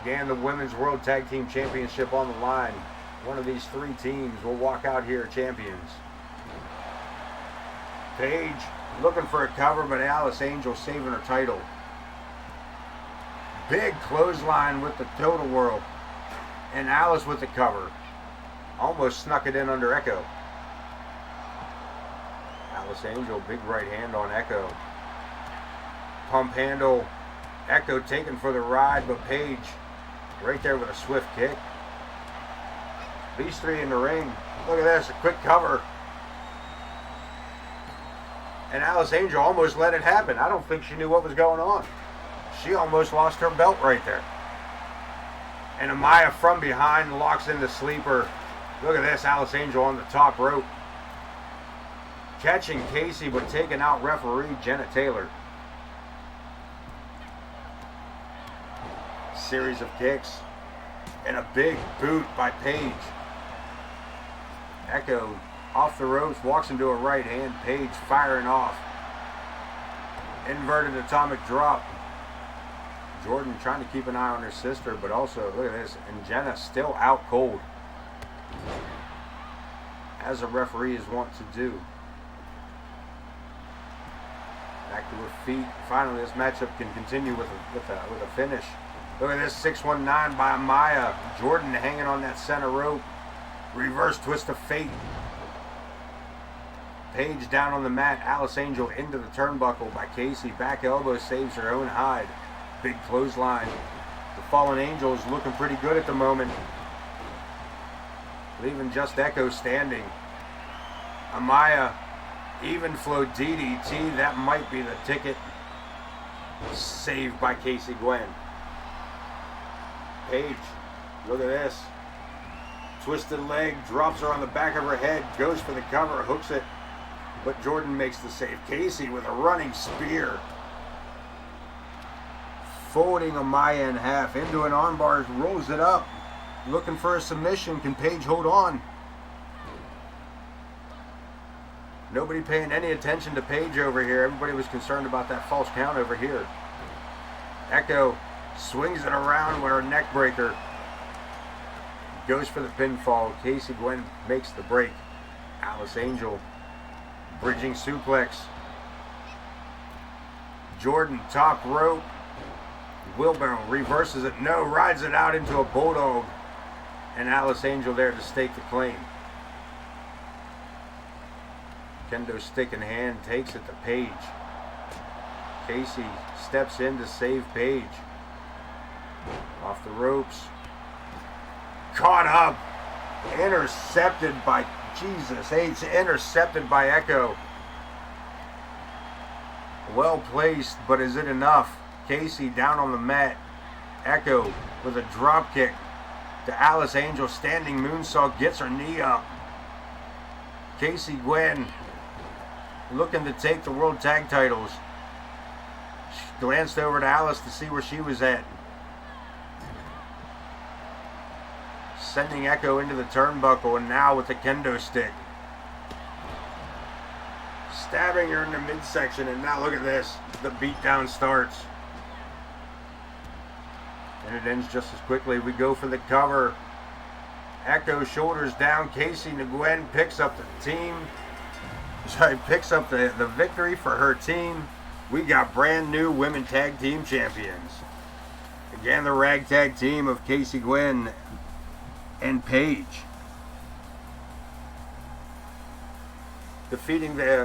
Again, the Women's World Tag Team Championship on the line. One of these three teams will walk out here champions. Paige looking for a cover, but Alice Angel saving her title. Big clothesline with the Total World. And Alice with the cover. Almost snuck it in under Echo. Alice Angel, big right hand on Echo. Pump handle. Echo taken for the ride, but Paige right there with a swift kick. These three in the ring. Look at this, a quick cover. And Alice Angel almost let it happen. I don't think she knew what was going on. She almost lost her belt right there. And Amaya from behind locks in the sleeper. Look at this, Alice Angel on the top rope. Catching Casey, but taking out referee Jenna Taylor. Series of kicks. And a big boot by Paige. Echo off the ropes, walks into a right hand. Paige firing off. Inverted atomic drop. Jordan trying to keep an eye on her sister, but also, look at this, and Jenna still out cold. As a referee is wont to do. Back to her feet. Finally, this matchup can continue with a finish. Look at this, 619 by Amaya. Jordan hanging on that center rope. Reverse twist of fate. Paige down on the mat. Alice Angel into the turnbuckle by Casey. Back elbow saves her own hide. Big clothesline. The Fallen Angels looking pretty good at the moment. Leaving just Echo standing. Amaya, even flow DDT. That might be the ticket. Saved by Casey Gwen. Paige, look at this. Twisted leg, drops her on the back of her head, goes for the cover, hooks it. But Jordan makes the save. Casey with a running spear. Folding Amaya in half into an armbar, rolls it up. looking for a submission. Can Paige hold on? Nobody paying any attention to Paige over here. Everybody was concerned about that false count over here. Echo swings it around with her neck breaker. Goes for the pinfall. Casey Gwen makes the break. Alice Angel bridging suplex. Jordan top rope. Wheelbarrow reverses it. No, rides it out into a bulldog. And Alice Angel there to stake the claim. Kendo stick in hand, takes it to Paige. Casey steps in to save Paige. Off the ropes. Caught up. Intercepted by Jesus. It's intercepted by Echo. Well placed, but is it enough? Casey down on the mat. Echo with a drop kick to Alice Angel. Standing moonsault, gets her knee up. Casey Gwen looking to take the world tag titles. She glanced over to Alice to see where she was at. Sending Echo into the turnbuckle, and now with the kendo stick. Stabbing her in the midsection, and now look at this. The beatdown starts. And it ends just as quickly. We go for the cover. Echo shoulders down. Casey Nguyen picks up the team. Picks up the victory for her team. We got brand new women tag team champions. Again, the ragtag team of Casey Gwen and Paige. Defeating the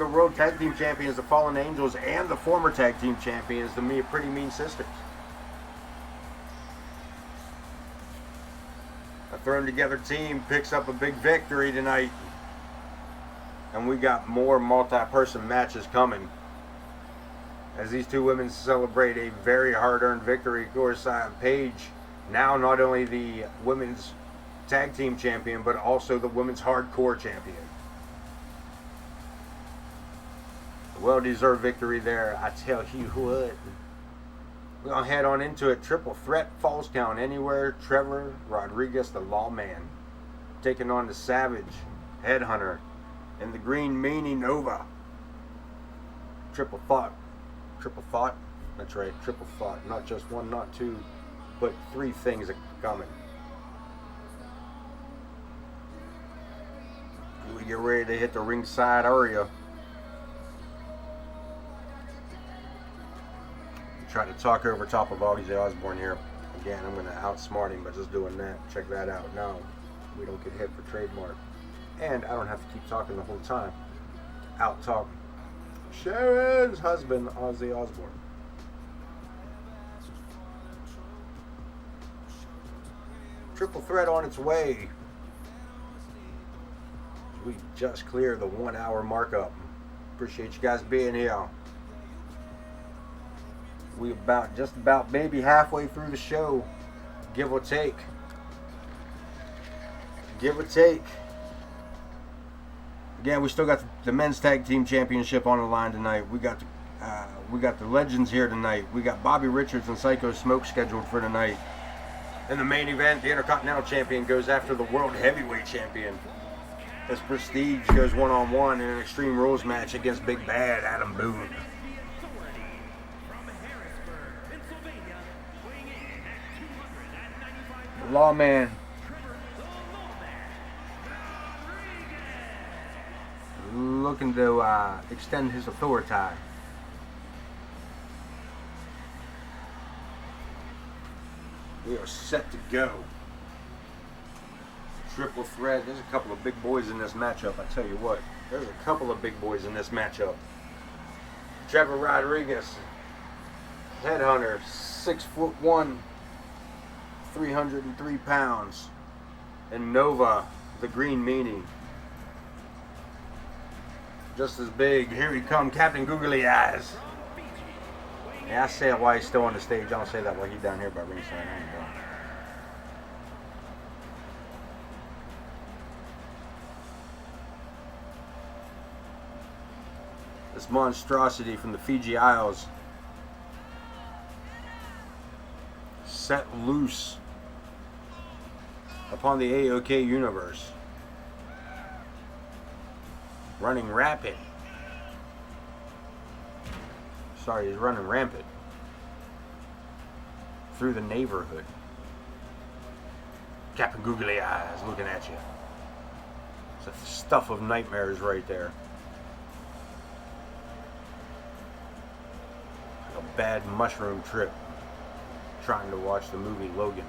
world tag team champions, the Fallen Angels, and the former tag team champions, the Pretty Mean Sisters. A thrown together team picks up a big victory tonight. And we got more multi-person matches coming as these two women celebrate a very hard-earned victory. Of course, Paige, now not only the women's tag team champion, but also the women's hardcore champion. Well-deserved victory there, I tell you what. We're going to head on into it. Triple threat, falls count anywhere. Trevor Rodriguez, the lawman, taking on the Savage, Headhunter, and the Green Meanie Nova. Triple thought. That's right, triple thought. Not just one, not two, but three things are coming. We get ready to hit the ringside area. Try to talk over top of Ozzy Osbourne here. Again, I'm going to outsmart him by just doing that. Check that out. No, we don't get hit for trademark. And I don't have to keep talking the whole time. Out talk Sharon's husband, Ozzy Osbourne. Triple threat on its way. We just cleared the 1 hour markup. Appreciate you guys being here. We just about maybe halfway through the show, give or take. Give or take. Again, we still got the men's tag team championship on the line tonight. We got the legends here tonight. We got Bobby Richards and Syko Smoke scheduled for tonight. In the main event, the Intercontinental champion goes after the world heavyweight champion. As Prestige goes one-on-one in an Extreme Rules match against Big Bad Adam Boone. Lawman looking to extend his authority. We are set to go. Triple threat. There's a couple of big boys in this matchup. I tell you what, there's a couple of big boys in this matchup. Trevor Rodriguez, Headhunter, 6'1", 303 pounds, and Nova, the Green Meanie, just as big. Here he come, Captain Googly Eyes. Yeah, I say it while he's still on the stage. I don't say that while he's down here by ringside. There you go. This monstrosity from the Fiji Isles, set loose upon the AOK universe. Running rapid. Sorry, he's running rampant through the neighborhood. Captain Googly Eyes looking at you. It's the stuff of nightmares right there. Like a bad mushroom trip trying to watch the movie Logan.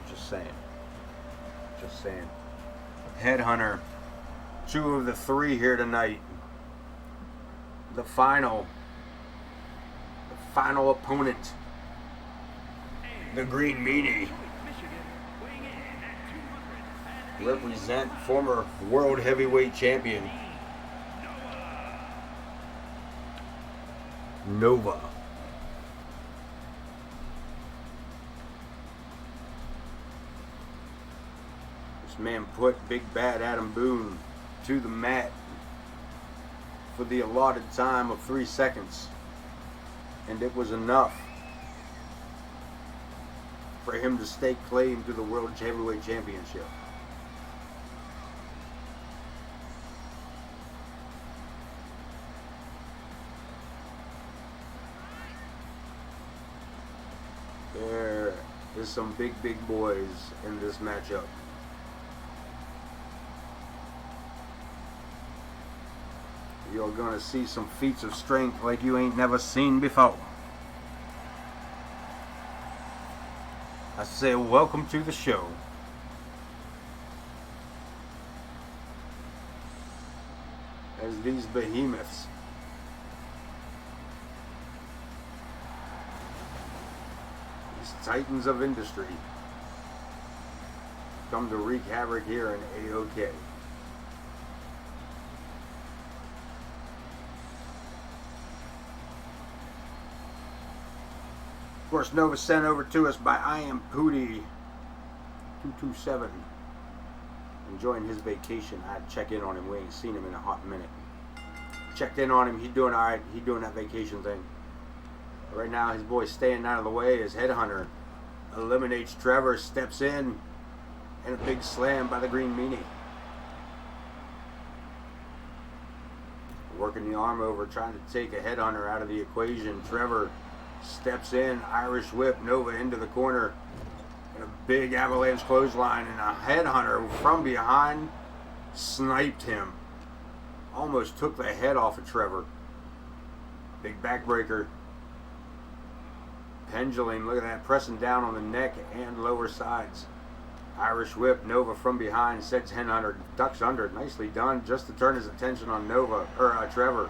Just saying. Just saying. Headhunter. 2 of the 3 here tonight. The final opponent. The Green Meanie. Represent former World Heavyweight Champion Nova. This man put Big Bad Adam Boone to the mat for the allotted time of 3 seconds, and it was enough for him to stake claim to the World Heavyweight Championship. There is some big boys in this matchup. You're gonna see some feats of strength like you ain't never seen before. I say welcome to the show. As these behemoths titans of industry come to wreak havoc here in AOK. Of course, Nova sent over to us by I Am Pooty 227. Enjoying his vacation. I had to check in on him. We ain't seen him in a hot minute. Checked in on him. He's doing alright. He's doing that vacation thing. Right now, his boy's staying out of the way as Headhunter eliminates Trevor, steps in, and a big slam by the Green Meanie. Working the arm over, trying to take a Headhunter out of the equation. Trevor steps in, Irish whip, Nova into the corner, and a big avalanche clothesline, and a Headhunter from behind sniped him. Almost took the head off of Trevor. Big backbreaker. Pendulum, look at that, pressing down on the neck and lower sides. Irish whip, Nova from behind, sets Headhunter, ducks under. Nicely done, just to turn his attention on Trevor.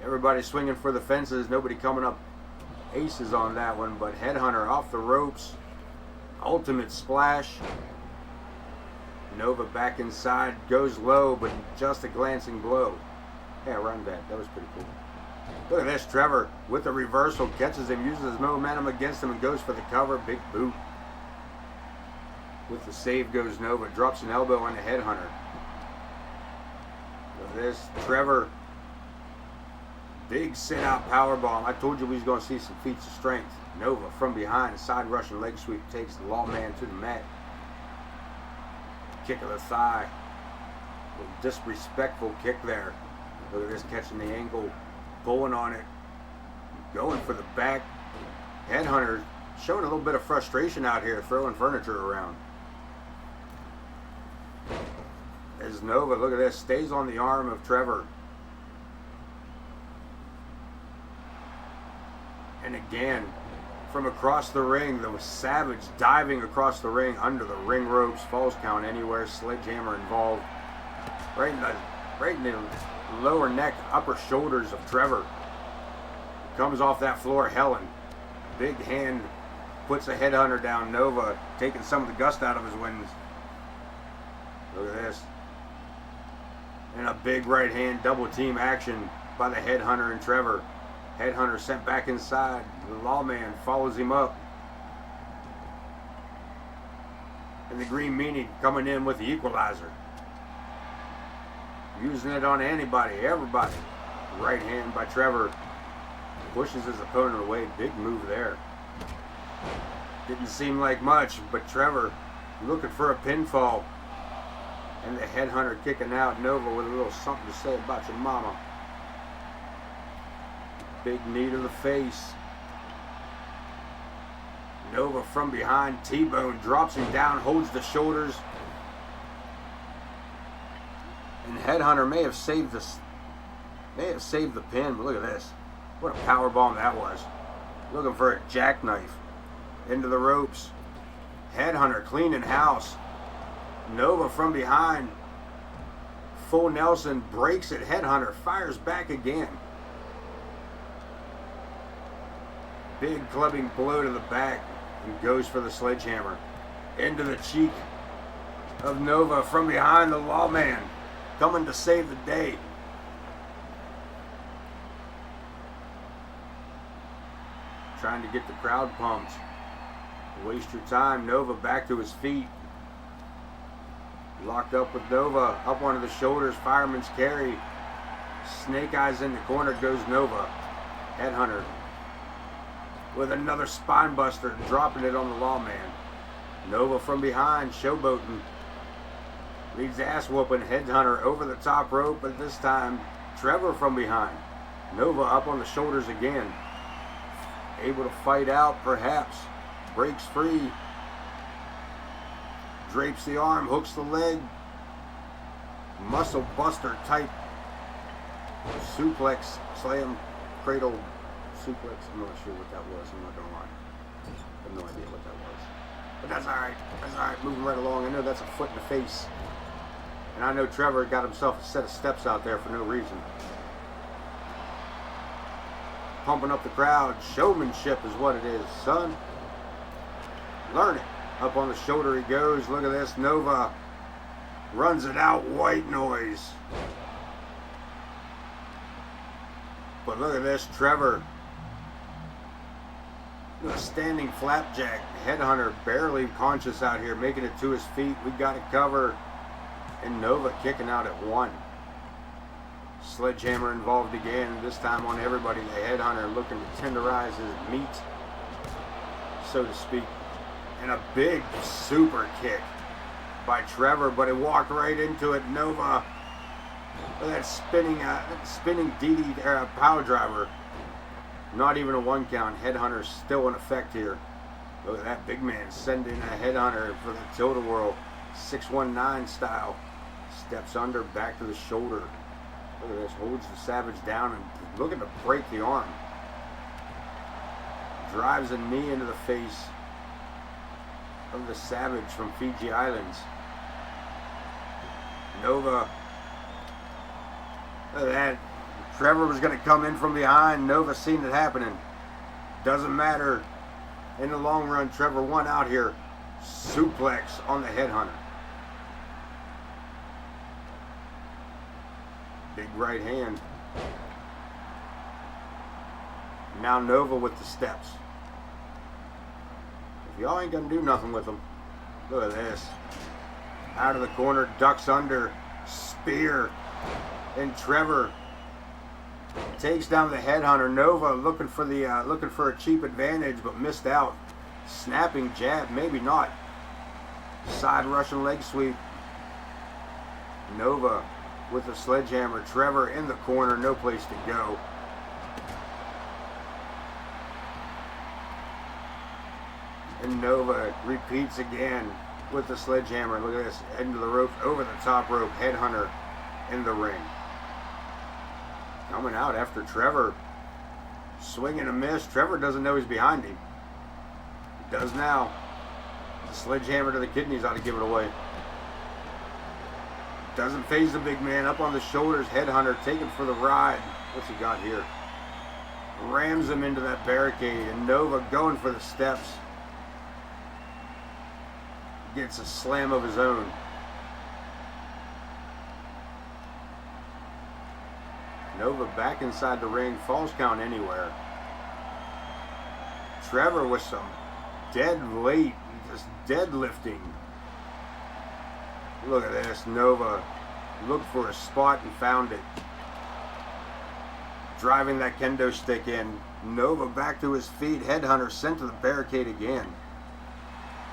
Everybody swinging for the fences, nobody coming up aces on that one, but Headhunter off the ropes. Ultimate splash. Nova back inside, goes low, but just a glancing blow. Yeah, run that. That was pretty cool. Look at this, Trevor with the reversal, catches him, uses his momentum against him, and goes for the cover. Big boot. With the save goes Nova, drops an elbow on the Headhunter. Look at this, Trevor. Big sit-out powerbomb. I told you we was going to see some feats of strength. Nova from behind, a side Russian leg sweep, takes the lawman to the mat. Kick of the thigh. A little disrespectful kick there. Look at this, catching the ankle, pulling on it, going for the back. Headhunter showing a little bit of frustration out here, throwing furniture around. As Nova, look at this, stays on the arm of Trevor. And again, from across the ring, the Savage diving across the ring, under the ring ropes, falls count anywhere, sledgehammer involved. Right in the lower neck, upper shoulders of Trevor. Comes off that floor, Helen. Big hand puts a Headhunter down. Nova taking some of the gust out of his wings. Look at this. And a big right hand double team action by the Headhunter and Trevor. Headhunter sent back inside. The lawman follows him up. And the Green Meanie coming in with the equalizer. Using it on anybody, everybody. Right hand by Trevor. Pushes his opponent away. Big move there. Didn't seem like much, but Trevor looking for a pinfall. And the Headhunter kicking out. Nova with a little something to say about your mama. Big knee to the face. Nova from behind. T-Bone drops him down, holds the shoulders. And Headhunter may have saved the pin, but look at this. What a power bomb that was. Looking for a jackknife. Into the ropes. Headhunter cleaning house. Nova from behind. Full Nelson breaks it. Headhunter fires back again. Big clubbing blow to the back. And goes for the sledgehammer. Into the cheek of Nova from behind. The lawman coming to save the day. Trying to get the crowd pumped. Waste your time. Nova back to his feet. Locked up with Nova. Up onto the shoulders. Fireman's carry. Snake eyes in the corner goes Nova. Headhunter with another spine buster. Dropping it on the lawman. Nova from behind. Showboating. Leads ass whooping. Headhunter over the top rope. But this time Trevor from behind. Nova up on the shoulders again. Able to fight out perhaps. Breaks free. Drapes the arm, hooks the leg. Muscle buster type suplex, slam, cradle, suplex. I'm not sure what that was. I'm not gonna lie. I have no idea what that was. But that's alright. That's alright. Moving right along. I know that's a foot in the face. And I know Trevor got himself a set of steps out there for no reason. Pumping up the crowd. Showmanship is what it is, son. Learn it. Up on the shoulder he goes. Look at this. Nova runs it out. White noise. But look at this. Trevor. A standing flapjack. Headhunter barely conscious out here. Making it to his feet. We got it covered. And Nova kicking out at 1. Sledgehammer involved again. This time on everybody. The Headhunter looking to tenderize his meat, so to speak. And a big super kick by Trevor, but it walked right into it. Nova with that spinning DD power driver. Not even a 1 count. Headhunter still in effect here. Look at that big man sending a Headhunter for the tilt-a-whirl. 619 style. Steps under, back to the shoulder. Look at this. Holds the Savage down and looking to break the arm. Drives a knee into the face of the Savage from Fiji Islands. Nova. Look at that. Trevor was going to come in from behind. Nova seen it happening. Doesn't matter. In the long run, Trevor won out here. Suplex on the Headhunter. Big right hand. Now Nova with the steps. If y'all ain't gonna do nothing with them, look at this. Out of the corner, ducks under, spear, and Trevor takes down the Headhunter. Nova looking for a cheap advantage, but missed out. Snapping jab, maybe not. Side Russian leg sweep. Nova with a sledgehammer. Trevor in the corner, no place to go. And Nova repeats again with the sledgehammer. Look at this, into the rope, over the top rope. Headhunter in the ring. Coming out after Trevor. Swing and a miss. Trevor doesn't know he's behind him. He does now. The sledgehammer to the kidneys ought to give it away. Doesn't phase the big man. Up on the shoulders. Headhunter taken for the ride. What's he got here? Rams him into that barricade. And Nova going for the steps. Gets a slam of his own. Nova back inside the ring. Falls count anywhere. Trevor with some dead weight. Just deadlifting. Look at this. Nova Looked for a spot and found it. Driving that kendo stick in. Nova back to his feet. Headhunter sent to the barricade again.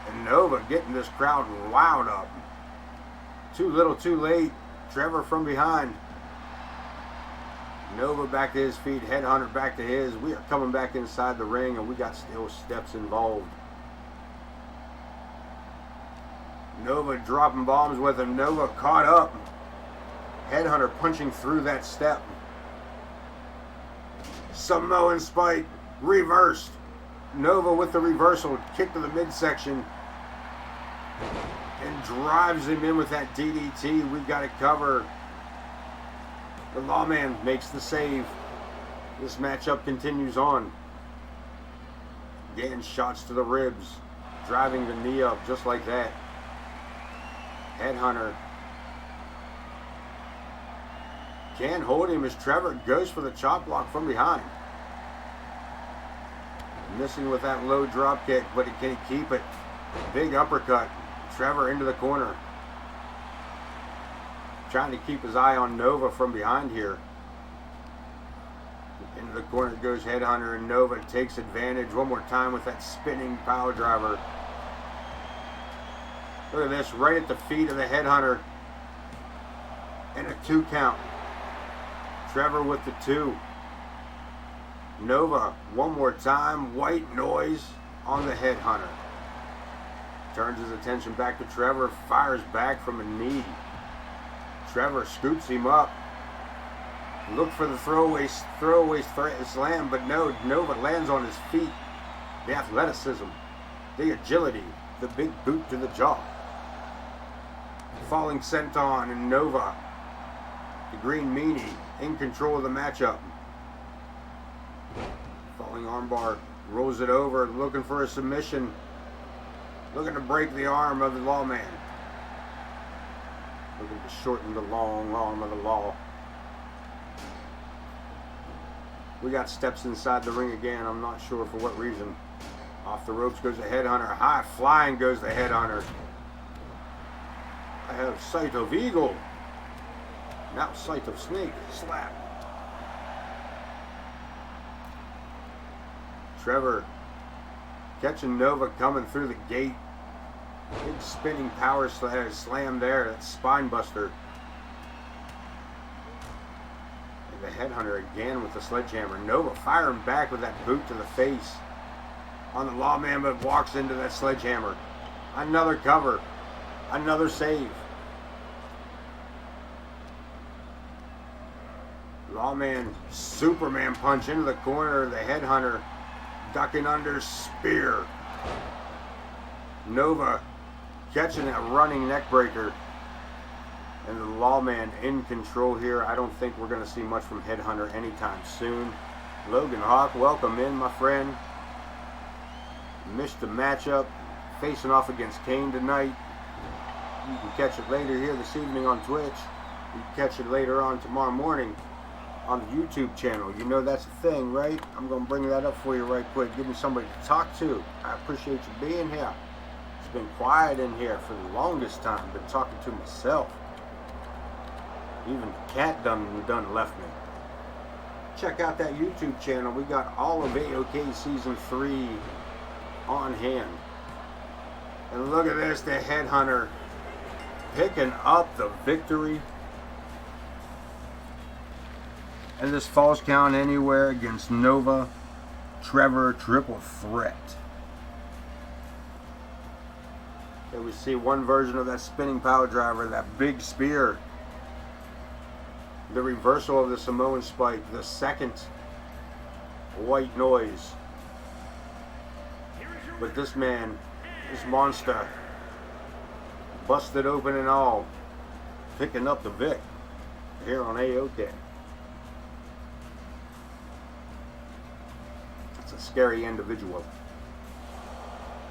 And Nova getting this crowd wound up. Too little, too late. Trevor from behind. Nova back to his feet. Headhunter back to his. We are coming back inside the ring, and we got steel steps involved. Nova dropping bombs with him. Nova caught up. Headhunter punching through that step. Samoan spike. Reversed. Nova with the reversal. Kick to the midsection. And drives him in with that DDT. We got it covered. The Lawman makes the save. This matchup continues on. Getting shots to the ribs. Driving the knee up just like that. Headhunter can't hold him as Trevor goes for the chop block from behind. Missing with that low drop kick, but can he keep it? Big uppercut. Trevor into the corner. Trying to keep his eye on Nova from behind here. Into the corner goes Headhunter, and Nova takes advantage one more time with that spinning power driver. Look at this, right at the feet of the Headhunter. And a 2 count. Trevor with the 2. Nova, one more time. White noise on the Headhunter. Turns his attention back to Trevor. Fires back from a knee. Trevor scoops him up. Look for the throwaway slam, but no, Nova lands on his feet. The athleticism, the agility, the big boot to the jaw. Falling senton, and Nova, the green meanie, in control of the matchup. Falling armbar, rolls it over, looking for a submission. Looking to break the arm of the Lawman. Looking to shorten the long arm of the Law. We got steps inside the ring again. I'm not sure for what reason. Off the ropes goes the Headhunter. High flying goes the Headhunter. I have sight of eagle. Now sight of snake. Slap. Trevor catching Nova coming through the gate. Big spinning power slam there. That spine buster. And the Headhunter again with the sledgehammer. Nova firing back with that boot to the face. On the Lawman, but walks into that sledgehammer. Another cover. Another save. Lawman, Superman punch into the corner. The Headhunter ducking under, spear. Nova catching that running neck breaker. And the Lawman in control here. I don't think we're going to see much from Headhunter anytime soon. Logan Hawk, welcome in, my friend. Missed the matchup. Facing off against Kane tonight. You can catch it later here this evening on Twitch. You can catch it later on tomorrow morning on the YouTube channel. You know that's a thing, right? I'm going to bring that up for you right quick. Give me somebody to talk to. I appreciate you being here. It's been quiet in here for the longest time. Been talking to myself. Even the cat done left me. Check out that YouTube channel. We got all of AOK Season 3 on hand. And look at this, the Headhunter picking up the victory. And this falls count anywhere against Nova. Trevor, triple threat. Here we see one version of that spinning power driver, that big spear. The reversal of the Samoan spike, the second white noise. But this man, this monster, busted open and all, picking up the Vic here on AOK. It's a scary individual.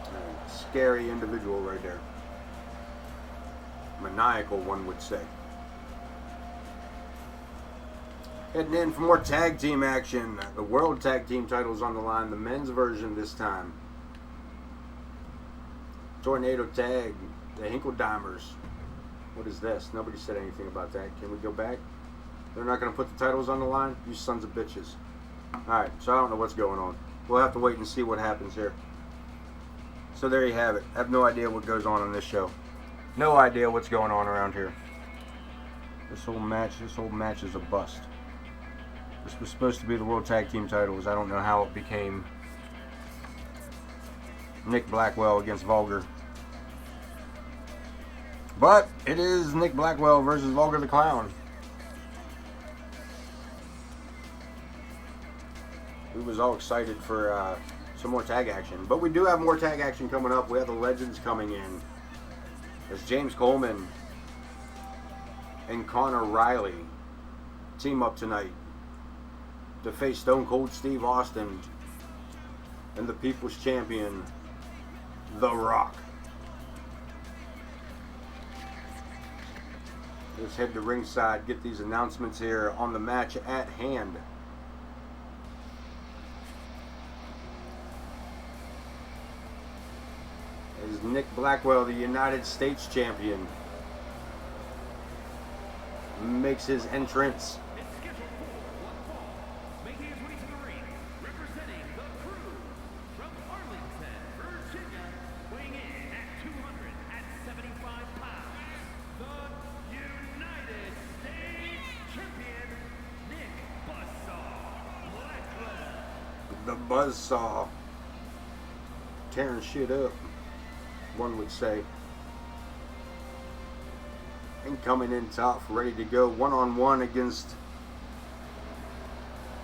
A scary individual right there. Maniacal, one would say. Heading in for more tag team action. The World Tag Team titles on the line. The men's version this time. Tornado Tag. The Hinkle Dimers. What is this? Nobody said anything about that. Can we go back? They're not going to put the titles on the line? You sons of bitches. Alright, so I don't know what's going on. We'll have to wait and see what happens here. So there you have it. I have no idea what goes on this show. No idea what's going on around here. This whole match is a bust. This was supposed to be the World Tag Team titles. I don't know how it became Nick Blackwell against Vulgar. But it is Nick Blackwell versus Vulgar the Clown. We was all excited for some more tag action. But we do have more tag action coming up. We have the Legends coming in. As James Coleman and Connor Riley team up tonight to face Stone Cold Steve Austin and the People's Champion, The Rock. Let's head to ringside, get these announcements here on the match at hand. As Nick Blackwell, the United States Champion, makes his entrance. It's scheduled for one fall, making his way to the ring, representing the Crew from Arlington, Virginia, weighing in at 275 pounds, the United States Champion, Nick Buzzsaw Blackwell. The Buzzsaw tearing shit up, one would say. And coming in tough, ready to go one-on-one against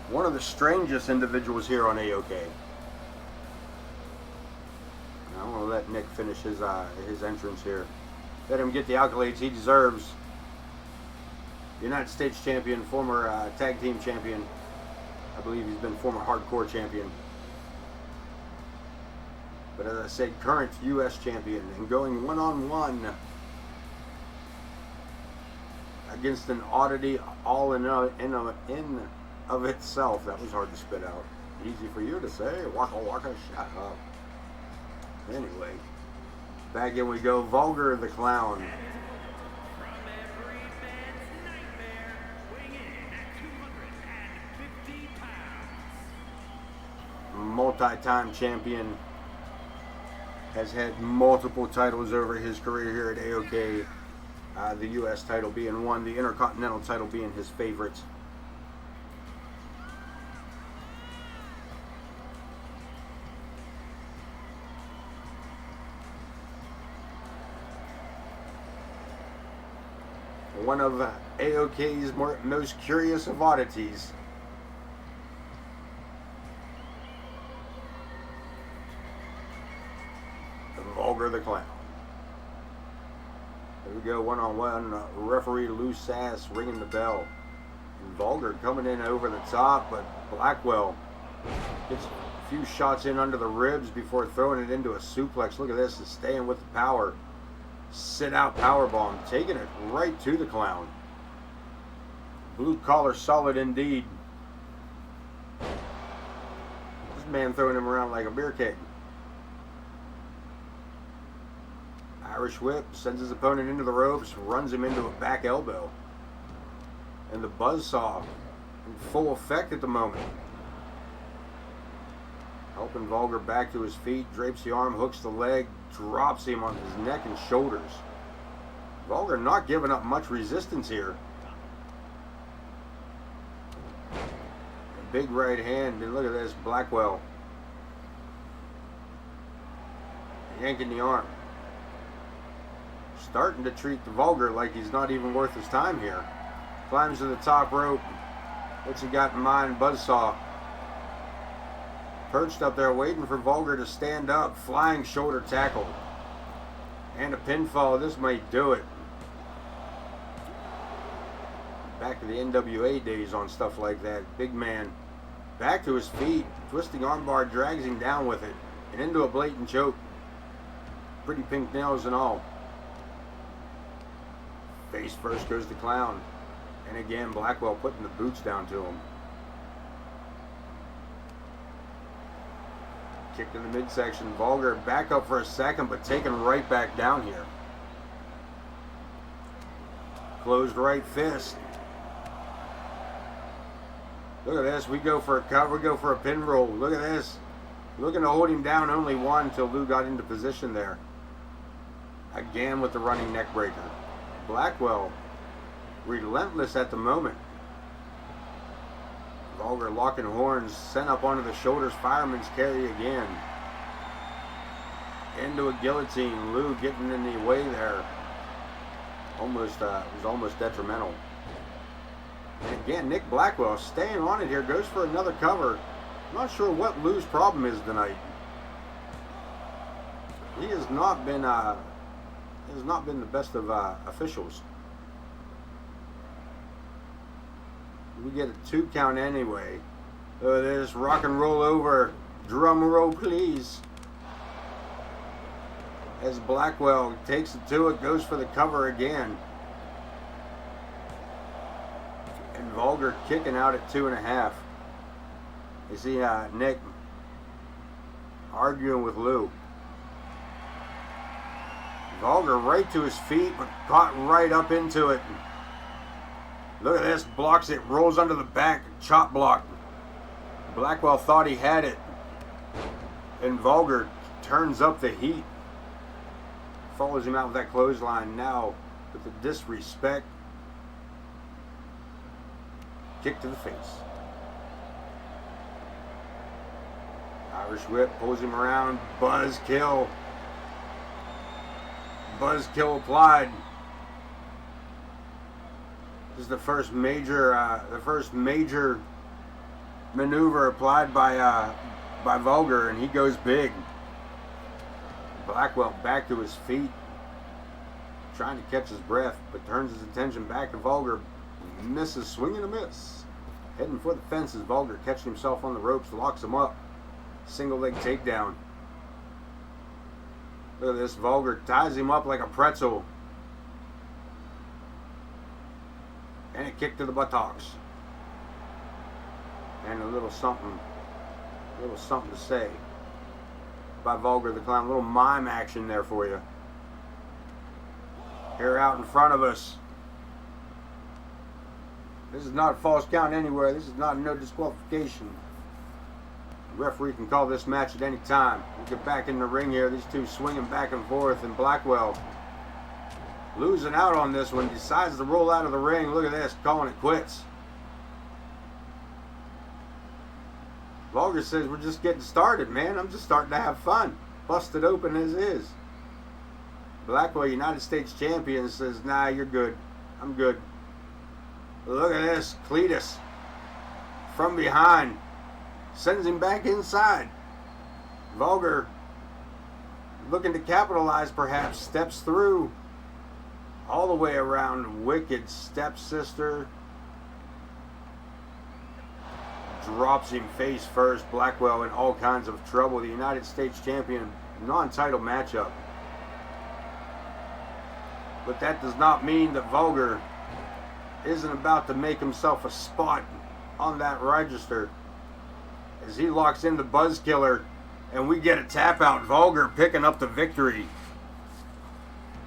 one of the strangest individuals here on AOK. I want to let Nick finish his entrance here. Let him get the accolades he deserves. United States champion, former tag team champion. I believe he's been former hardcore champion. But as I said, current U.S. champion, and going one-on-one against an oddity all in of itself. That was hard to spit out. Easy for you to say. Waka waka, shut up. Anyway, back in we go. Vulgar the Clown. From every man's nightmare, weighing in at 250 pounds. Multi-time champion. Has had multiple titles over his career here at AOK. The U.S. title being one, the Intercontinental title being his favorite. One of AOK's most curious of oddities. Vulgar the Clown. Here we go, one-on-one. Referee Loose Ass ringing the bell. And Vulgar coming in over the top, but Blackwell gets a few shots in under the ribs before throwing it into a suplex. Look at this, it's staying with the power. Sit out powerbomb, taking it right to the Clown. Blue collar solid indeed. This man throwing him around like a beer keg. Irish whip, sends his opponent into the ropes, runs him into a back elbow. And the Buzzsaw in full effect at the moment. Helping Vulgar back to his feet, drapes the arm, hooks the leg, drops him on his neck and shoulders. Vulgar not giving up much resistance here. A big right hand, and look at this, Blackwell. Yanking the arm. Starting to treat the Vulgar like he's not even worth his time here. Climbs to the top rope. What's he got in mind? Buzzsaw. Perched up there waiting for Vulgar to stand up. Flying shoulder tackle. And a pinfall. This might do it. Back to the NWA days on stuff like that. Big man back to his feet. Twisting armbar drags him down with it. And into a blatant choke. Pretty pink nails and all. Face first goes the Clown. And again, Blackwell putting the boots down to him. Kicked in the midsection. Vulgar back up for a second, but taken right back down here. Closed right fist. Look at this. We go for a cut. We go for a pin roll. Look at this. Looking to hold him down. Only one until Lou got into position there. Again with the running neck breaker. Blackwell relentless at the moment. Vulgar locking horns. Sent up onto the shoulders. Fireman's carry again. Into a guillotine. Lou getting in the way there. Almost was almost detrimental. And again, Nick Blackwell staying on it here. Goes for another cover. I'm not sure what Lou's problem is tonight. He has not been the best of officials. We get a 2 count anyway. Look at this, rock and roll over. Drum roll, please. As Blackwell takes it to it, goes for the cover again. And Vulgar kicking out at 2.5. You see Nick arguing with Lou. Vulgar right to his feet, but caught right up into it. Look at this, blocks it, rolls under the back, chop block. Blackwell thought he had it. And Vulgar turns up the heat. Follows him out with that clothesline now with the disrespect. Kick to the face. Irish whip, pulls him around, buzz kill. Buzz kill applied. This is the first major maneuver applied by Vulgar, and he goes big. Blackwell back to his feet, trying to catch his breath, but turns his attention back to Vulgar. Misses, swinging a miss. Heading for the fences. Vulgar catching himself on the ropes, locks him up. Single leg takedown. Look at this. Vulgar ties him up like a pretzel. And a kick to the buttocks. And a little something to say by Vulgar the Clown. A little mime action there for you. Here out in front of us. This is not a false count anywhere. This is not no disqualification. The referee can call this match at any time. We get back in the ring here. These two swinging back and forth, and Blackwell losing out on this one. Decides to roll out of the ring. Look at this, calling it quits. Vulgar says, we're just getting started, man. I'm just starting to have fun. Busted open as is. Blackwell, United States champion, says, nah, you're good. I'm good. Look at this. Cletus from behind. Sends him back inside. Vulgar, looking to capitalize perhaps, steps through. All the way around. Wicked stepsister. Drops him face first. Blackwell in all kinds of trouble. The United States champion, non-title matchup. But that does not mean that Vulgar isn't about to make himself a spot on that register. As he locks in the Buzz Killer, and we get a tap out. Vulgar picking up the victory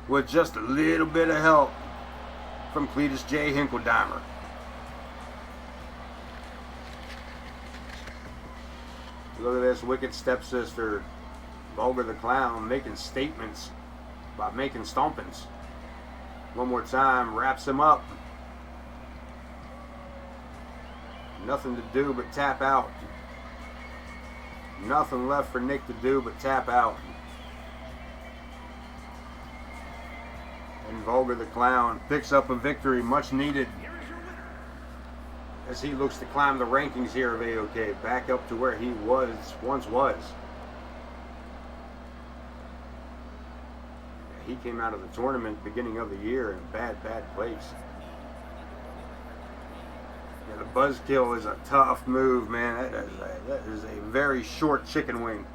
with just a little bit of help from Cletus J. Hinkledeimer. Look at this wicked stepsister, Vulgar the Clown, making statements about making stompings. One more time, wraps him up. Nothing to do but tap out. Nothing left for Nick to do but tap out. And Vulgar the Clown picks up a victory, much needed, as he looks to climb the rankings here of AOK, back up to where he once was. He came out of the tournament beginning of the year in a bad place. Yeah, the buzzkill is a tough move, man. That is a very short chicken wing.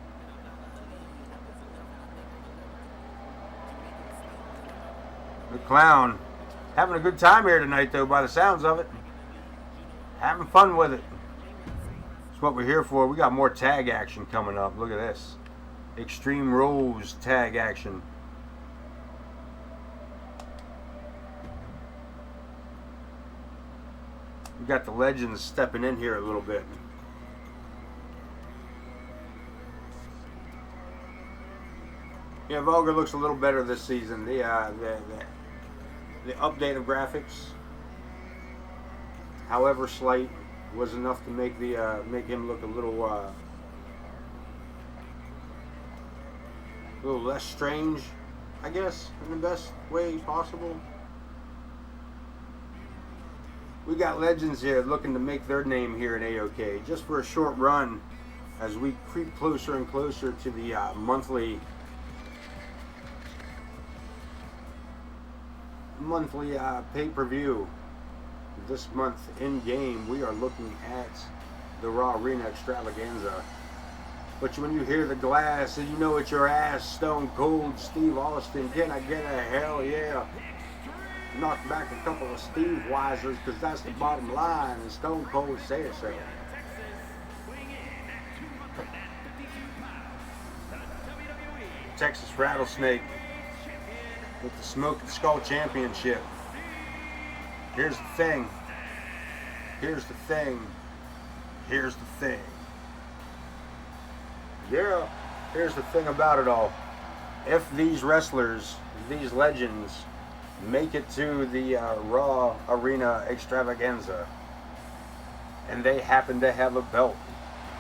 The Clown having a good time here tonight, though, by the sounds of it. Having fun with it. That's what we're here for. We got more tag action coming up. Look at this. Extreme Rules tag action. We got the legends stepping in here a little bit. Yeah, Vulgar looks a little better this season. The update of graphics, however slight, was enough to make him look a little less strange, I guess, in the best way possible. We got legends here looking to make their name here at AOK just for a short run as we creep closer and closer to the monthly pay-per-view. This month in game we are looking at the Raw Arena Extravaganza. But when you hear the glass and you know it's your ass, Stone Cold Steve Austin, can I get a hell yeah? Knock back a couple of Steve Weisers, because that's the bottom line, and Stone Cold says so. Texas Rattlesnake with the Smoke and Skull Championship. Here's the thing. Here's the thing. Here's the thing. Yeah, here's the thing about it all. If these wrestlers, these legends, make it to the Raw Arena Extravaganza and they happen to have a belt,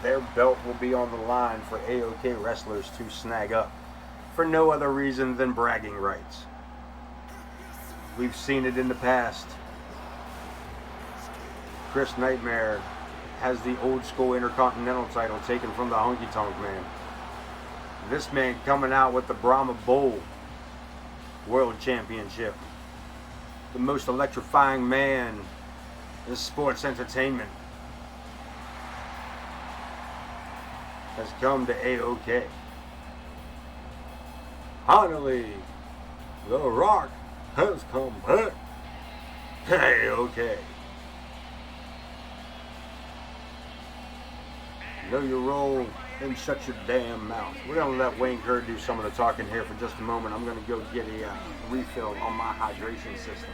their belt will be on the line for AOK wrestlers to snag up for no other reason than bragging rights. We've seen it in the past. Chris Nightmare has the old school Intercontinental title taken from the Honky Tonk Man. This man coming out with the Brahma Bull World Championship. The most electrifying man in sports entertainment has come to AOK. Finally, The Rock has come back to AOK. Know your role and shut your damn mouth. We're going to let Wayne Kerr do some of the talking here for just a moment. I'm going to go get a refill on my hydration system.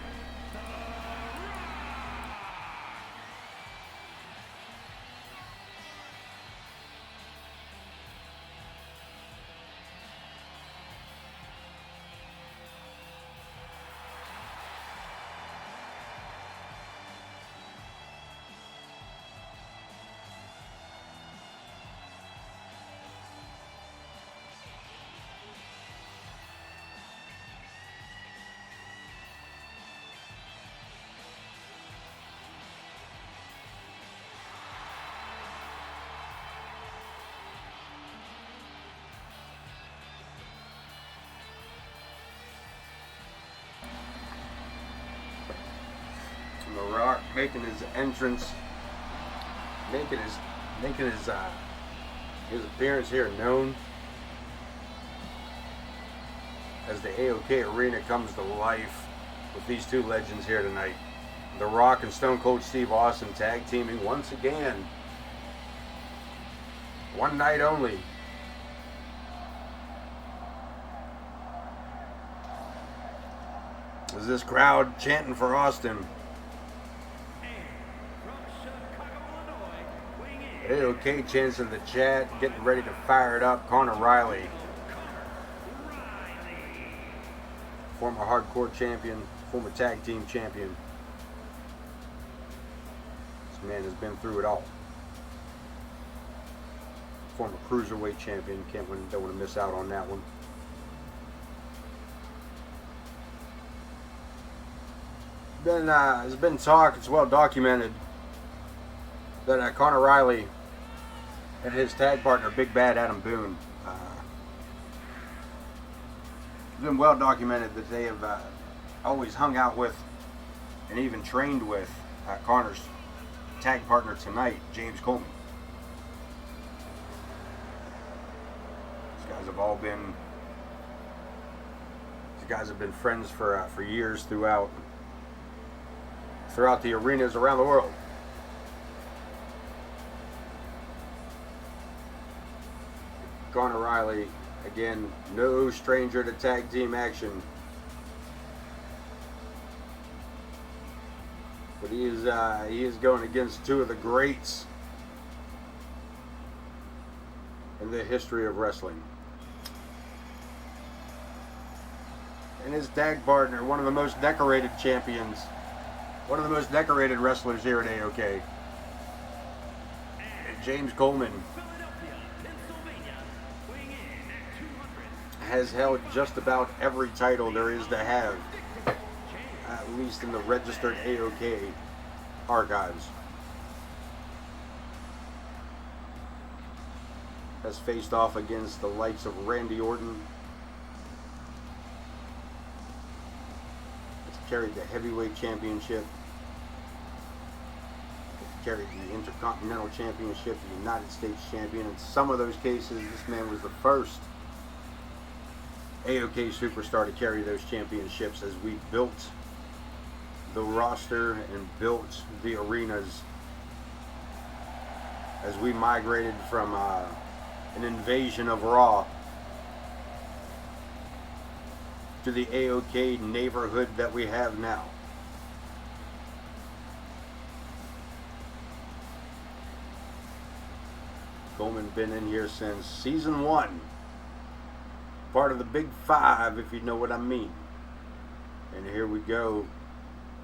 The Rock making his entrance, making his appearance here known as the AOK Arena comes to life with these two legends here tonight. The Rock and Stone Cold Steve Austin tag teaming once again. One night only. Is this crowd chanting for Austin? AOK chants in the chat, getting ready to fire it up. Connor Riley, former hardcore champion, former tag team champion. This man has been through it all. Former cruiserweight champion, don't want to miss out on that one. There's been talk, it's well documented, that Connor Riley and his tag partner, Big Bad Adam Boone, it's been well documented that they have always hung out with and even trained with Connor's tag partner tonight, James Coleman. These guys have been friends for years throughout the arenas around the world. Connor Riley, again, no stranger to tag team action. But he is going against two of the greats in the history of wrestling. And his tag partner, one of the most decorated champions, one of the most decorated wrestlers here at AOK, James Coleman, has held just about every title there is to have, at least in the registered AOK archives. Has faced off against the likes of Randy Orton. Has carried the heavyweight championship. Has carried the Intercontinental Championship, the United States Champion. In some of those cases, this man was the first AOK superstar to carry those championships as we built the roster and built the arenas, as we migrated from an invasion of Raw to the AOK neighborhood that we have now. Coleman been in here since season 1. Part of the Big Five, if you know what I mean. And here we go.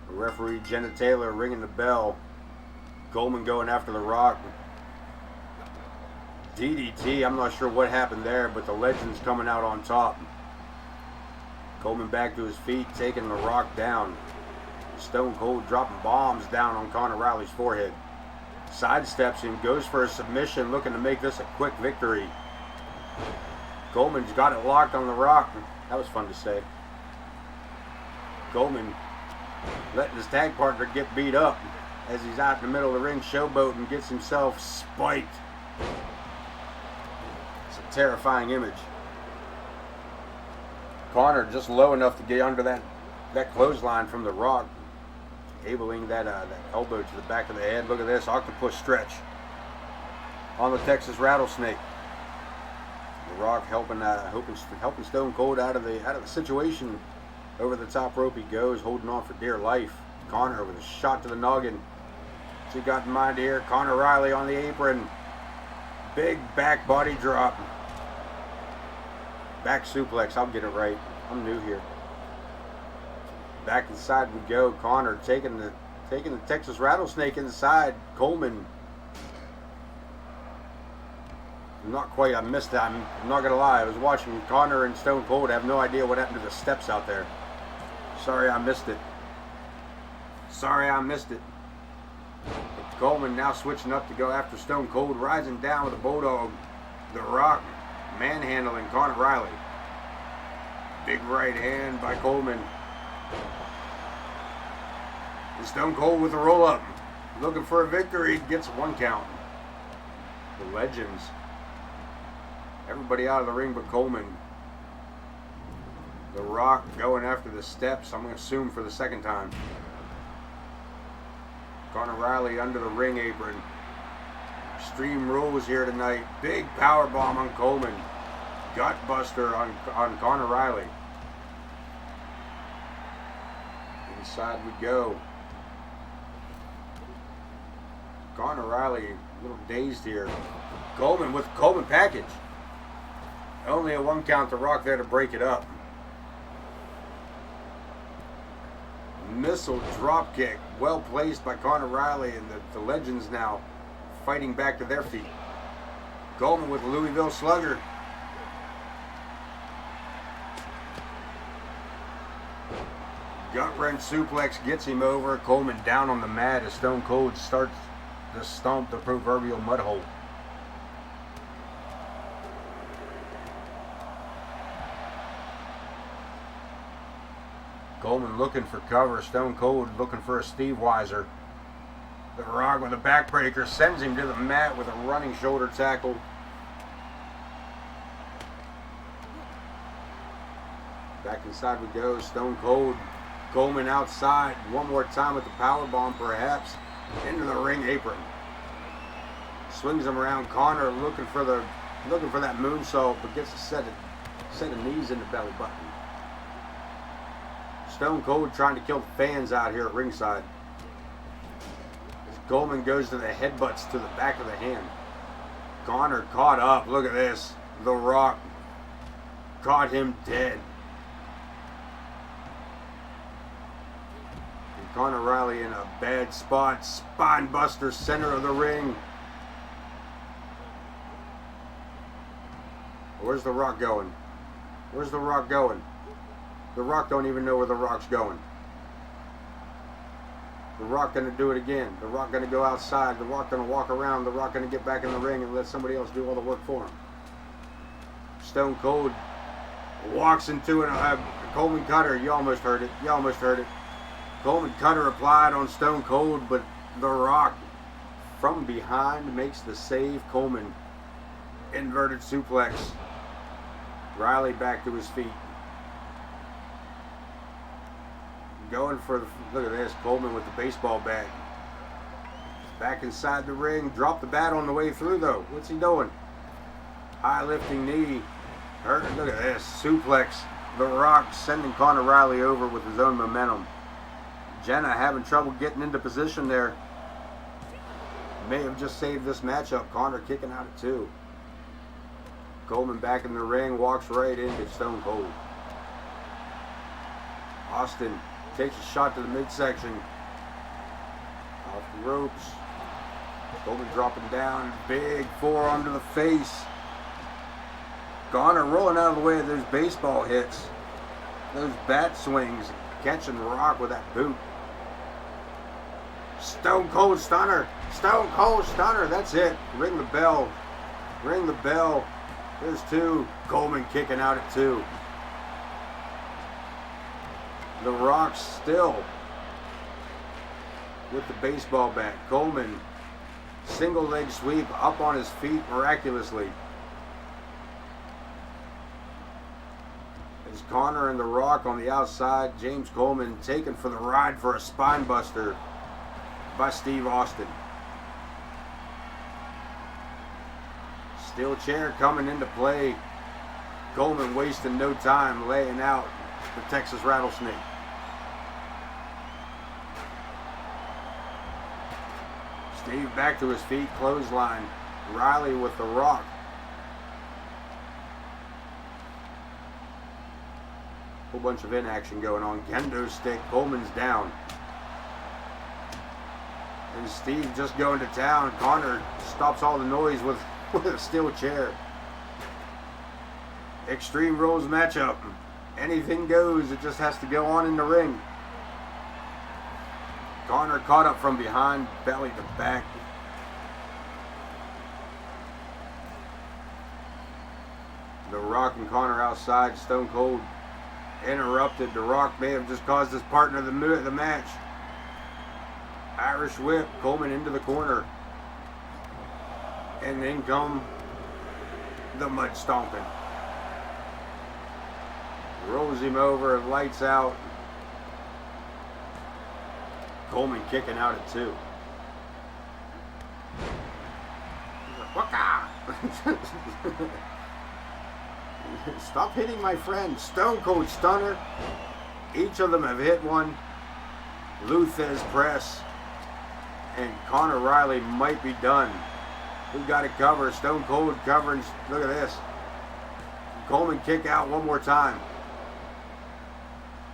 Referee Jenna Taylor ringing the bell. Coleman going after the Rock. DDT, I'm not sure what happened there, but the Legend's coming out on top. Coleman back to his feet, taking the Rock down. Stone Cold dropping bombs down on Conor Riley's forehead. Sidesteps him, goes for a submission, looking to make this a quick victory. Coleman's got it locked on the Rock. That was fun to say. Coleman letting his tag partner get beat up as he's out in the middle of the ring showboating, gets himself spiked. It's a terrifying image. Conor just low enough to get under that clothesline from the Rock, enabling that elbow to the back of the head. Look at this octopus stretch on the Texas Rattlesnake. The Rock helping Stone Cold out of the situation. Over the top rope he goes, holding on for dear life. Conor with a shot to the noggin. What's he got in mind here? Conor Riley on the apron. Big back body drop. Back suplex, I'll get it right. I'm new here. Back inside we go. Conor taking the Texas Rattlesnake inside. Coleman. Not quite, I missed that. I'm not going to lie. I was watching Conor and Stone Cold. I have no idea what happened to the steps out there. Sorry I missed it. Sorry I missed it. But Coleman now switching up to go after Stone Cold. Rising down with a Bulldog. The Rock manhandling Conor Riley. Big right hand by Coleman. And Stone Cold with a roll up. Looking for a victory. Gets 1 count. The Legends. Everybody out of the ring but Coleman. The Rock going after the steps, I'm going to assume for the second time. Conor Riley under the ring apron. Extreme Rules here tonight. Big power bomb on Coleman. Gutbuster on Conor Riley. Inside we go. Conor Riley a little dazed here. Coleman with Coleman package. Only a 1 count. The Rock there to break it up. Missile drop kick. Well placed by Conor Riley, and the Legends now fighting back to their feet. Coleman with Louisville Slugger. Gut wrench suplex gets him over. Coleman down on the mat as Stone Cold starts to stomp the proverbial mud hole. Coleman looking for cover. Stone Cold looking for a Steve Weiser. The Rock with a backbreaker sends him to the mat with a running shoulder tackle. Back inside we go. Stone Cold. Coleman outside. One more time with the powerbomb perhaps. Into the ring apron. Swings him around. Conor looking for that moonsault, but gets a set of knees in the belly button. Stone Cold trying to kill the fans out here at ringside. Coleman goes to the headbutts to the back of the hand. Connor caught up. Look at this. The Rock caught him dead. And Connor Riley in a bad spot. Spine buster, center of the ring. Where's the Rock going? Where's the Rock going? The Rock don't even know where the Rock's going. The Rock gonna do it again. The Rock gonna go outside. The Rock gonna walk around. The Rock gonna get back in the ring and let somebody else do all the work for him. Stone Cold walks into a Coleman cutter. You almost heard it. You almost heard it. Coleman cutter applied on Stone Cold, but The Rock from behind makes the save. Coleman inverted suplex. Riley back to his feet. Going for the, look at this, Coleman with the baseball bat. Back inside the ring, dropped the bat on the way through though. What's he doing? High lifting knee. Hurt, look at this, suplex. The Rock sending Connor Riley over with his own momentum. Jenna having trouble getting into position there. May have just saved this matchup. Connor kicking out at 2. Coleman back in the ring, walks right into Stone Cold. Austin takes a shot to the midsection. Off the ropes. Coleman dropping down. Big forearm to the face. Connor rolling out of the way of those baseball hits. Those bat swings. Catching the Rock with that boot. Stone Cold Stunner. Stone Cold Stunner. That's it. Ring the bell. Ring the bell. There's 2. Coleman kicking out at 2. The Rock still with the baseball bat. Coleman, single leg sweep up on his feet miraculously. As Connor and The Rock on the outside, James Coleman taken for the ride for a spine buster by Steve Austin. Steel chair coming into play. Coleman wasting no time laying out the Texas Rattlesnake. Steve back to his feet, clothesline. Riley with the Rock. Whole bunch of inaction going on. Kendo stick, Coleman's down. And Steve just going to town. Connor stops all the noise with a steel chair. Extreme Rules matchup. Anything goes. It just has to go on in the ring. Connor caught up from behind, belly to back. The Rock and Connor outside. Stone Cold interrupted. The Rock may have just caused his partner the match. Irish whip. Coleman into the corner. And then come the mud stomping. Rolls him over, lights out. Coleman kicking out at 2. Stop hitting my friend. Stone Cold Stunner. Each of them have hit one. Luthez press. And Connor Riley might be done. We've got it covered. Stone Cold covering. Look at this. Coleman kick out one more time.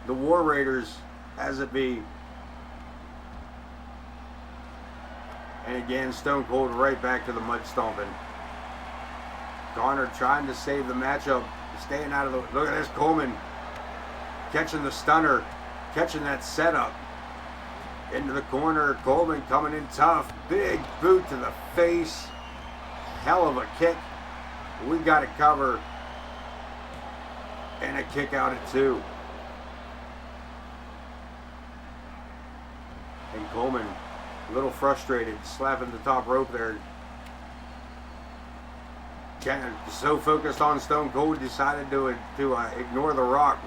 The War Raiders as it be. And again, Stone Cold right back to the mud stomping. Connor trying to save the matchup. Staying out of the... Look at this, Coleman. Catching the stunner. Catching that setup. Into the corner. Coleman coming in tough. Big boot to the face. Hell of a kick. We got it covered. And a kick out at 2. And Coleman, a little frustrated, slapping the top rope there. So focused on Stone Cold, decided to ignore the Rock.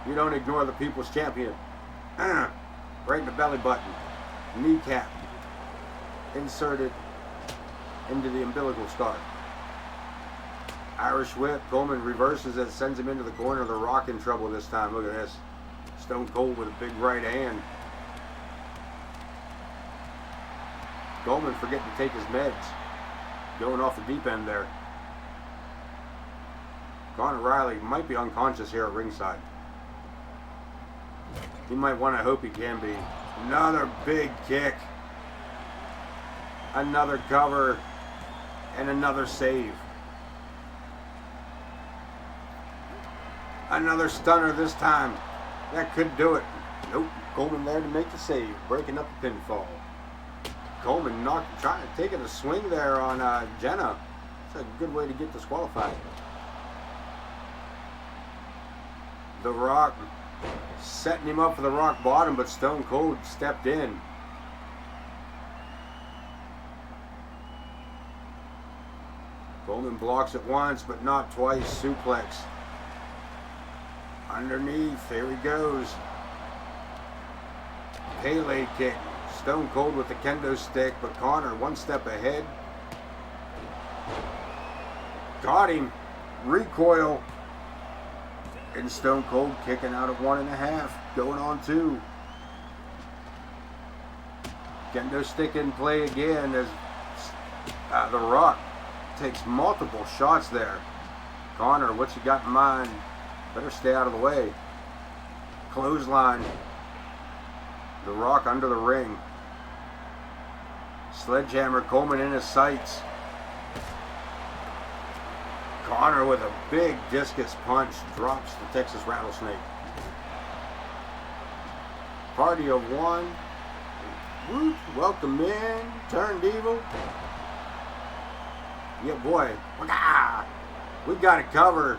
You don't ignore the People's Champion. Right in the belly button. Kneecap. Inserted into the umbilical scar. Irish whip. Coleman reverses it, sends him into the corner. The Rock in trouble this time. Look at this. Stone Cold with a big right hand. Coleman forgetting to take his meds. Going off the deep end there. Conor Riley might be unconscious here at ringside. He might want to hope he can be. Another big kick. Another cover. And another save. Another stunner this time. That could do it. Nope. Coleman there to make the save. Breaking up the pinfall. Coleman trying to take a swing there on Jenna. That's a good way to get disqualified. The Rock setting him up for the rock bottom, but Stone Cold stepped in. Coleman blocks it once, but not twice. Suplex. Underneath, there he goes. Pele kick. Stone Cold with the kendo stick, but Conor one step ahead. Got him. Recoil. And Stone Cold kicking out of 1.5. Going on 2. Kendo stick in play again as The Rock takes multiple shots there. Conor, what you got in mind? Better stay out of the way. Clothesline. The Rock under the ring. Sledgehammer, Coleman in his sights. Conor with a big discus punch drops the Texas Rattlesnake. Party of one. Woot, welcome in. Turned evil. Yeah, boy. We got it covered.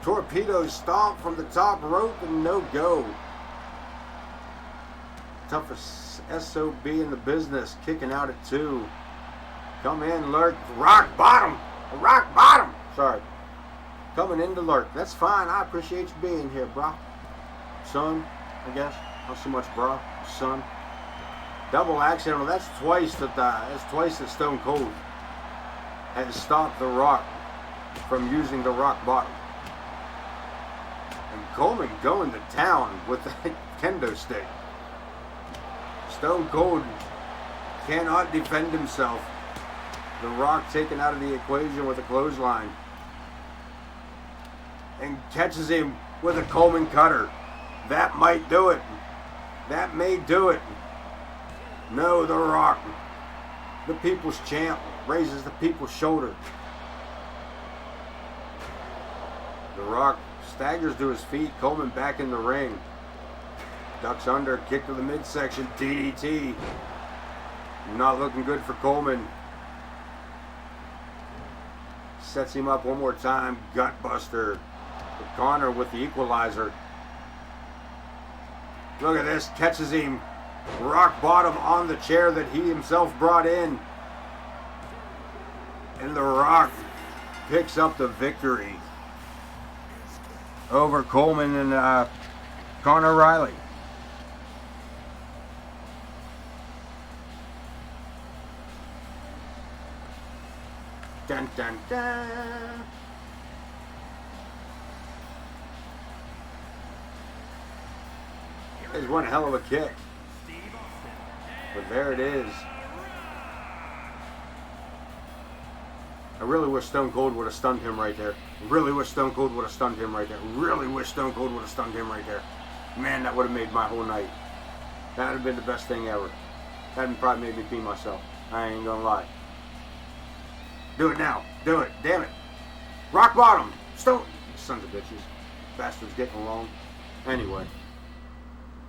Torpedo stomp from the top rope and no go. Toughest SOB in the business, kicking out at 2. Come in, lurk. Rock bottom. Rock bottom. Sorry. Coming in to lurk. That's fine. I appreciate you being here, brah. Son, I guess. Not so much brah. Son. Double action. Well, that's twice that Stone Cold has stopped The Rock from using the rock bottom. And Coleman going to town with the kendo stick. Stone Cold cannot defend himself. The Rock taken out of the equation with a clothesline. And catches him with a Coleman cutter. That might do it. That may do it. No, The Rock, the people's champ, raises the people's shoulder. The Rock staggers to his feet. Coleman back in the ring. Ducks under, kick to the midsection, DDT. Not looking good for Coleman. Sets him up one more time, gutbuster. Conor with the equalizer. Look at this, catches him. Rock bottom on the chair that he himself brought in. And The Rock picks up the victory over Coleman and Conor Riley. Dun, dun, dun. There's one hell of a kick. But there it is. I really wish Stone Cold would have stunned him right there. Really wish Stone Cold would have stunned him right there. Really wish Stone Cold would have stunned him right there. Man, that would have made my whole night. That would have been the best thing ever. That would probably made me pee myself. I ain't gonna lie. Do it now. Do it. Damn it. Rock bottom. Stone. Sons of bitches. Bastards getting along. Anyway.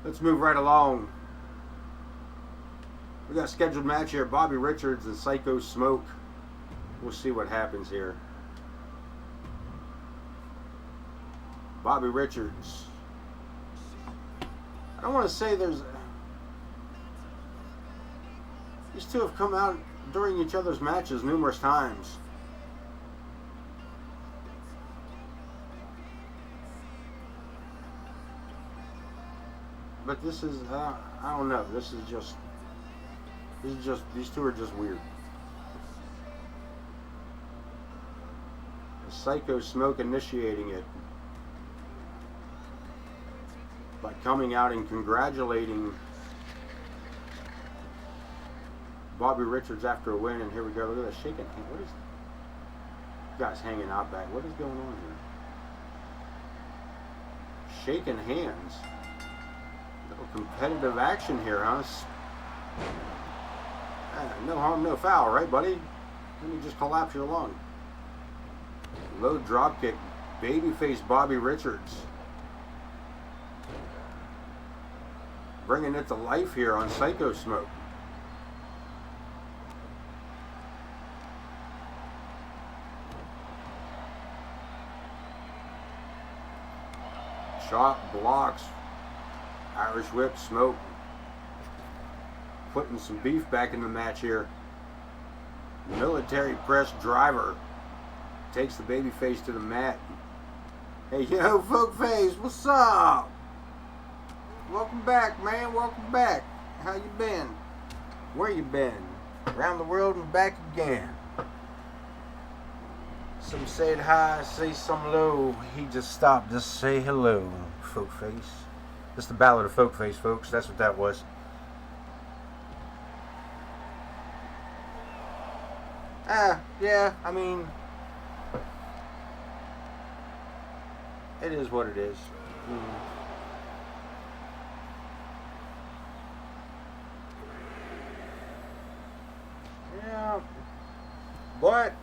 Let's move right along. We got a scheduled match here. Bobby Richards and Syko Smoke. We'll see what happens here. Bobby Richards. I don't want to say there's... These two have come out during each other's matches numerous times. But this is, I don't know. This is just, these two are just weird. Syko Smoke initiating it by coming out and congratulating Bobby Richards after a win, and here we go. Look at that shaking hand. What is guy's hanging out back? What is going on here? Shaking hands. Little competitive action here, huh? No harm, no foul, right, buddy? Let me just collapse your lung. Low drop kick. Babyface Bobby Richards. Bringing it to life here on Syko Smoke. Shot, blocks, Irish whip, Smoke. Putting some beef back in the match here. Military press driver. Takes the babyface to the mat. Hey, yo, folk face, what's up? Welcome back, man. Welcome back. How you been? Where you been? Around the world and back again. Some said hi, say some low. He just stopped to say hello, folk face. It's the Ballad of Folk Face, folks. That's what that was. Yeah, I mean, it is what it is. Yeah, but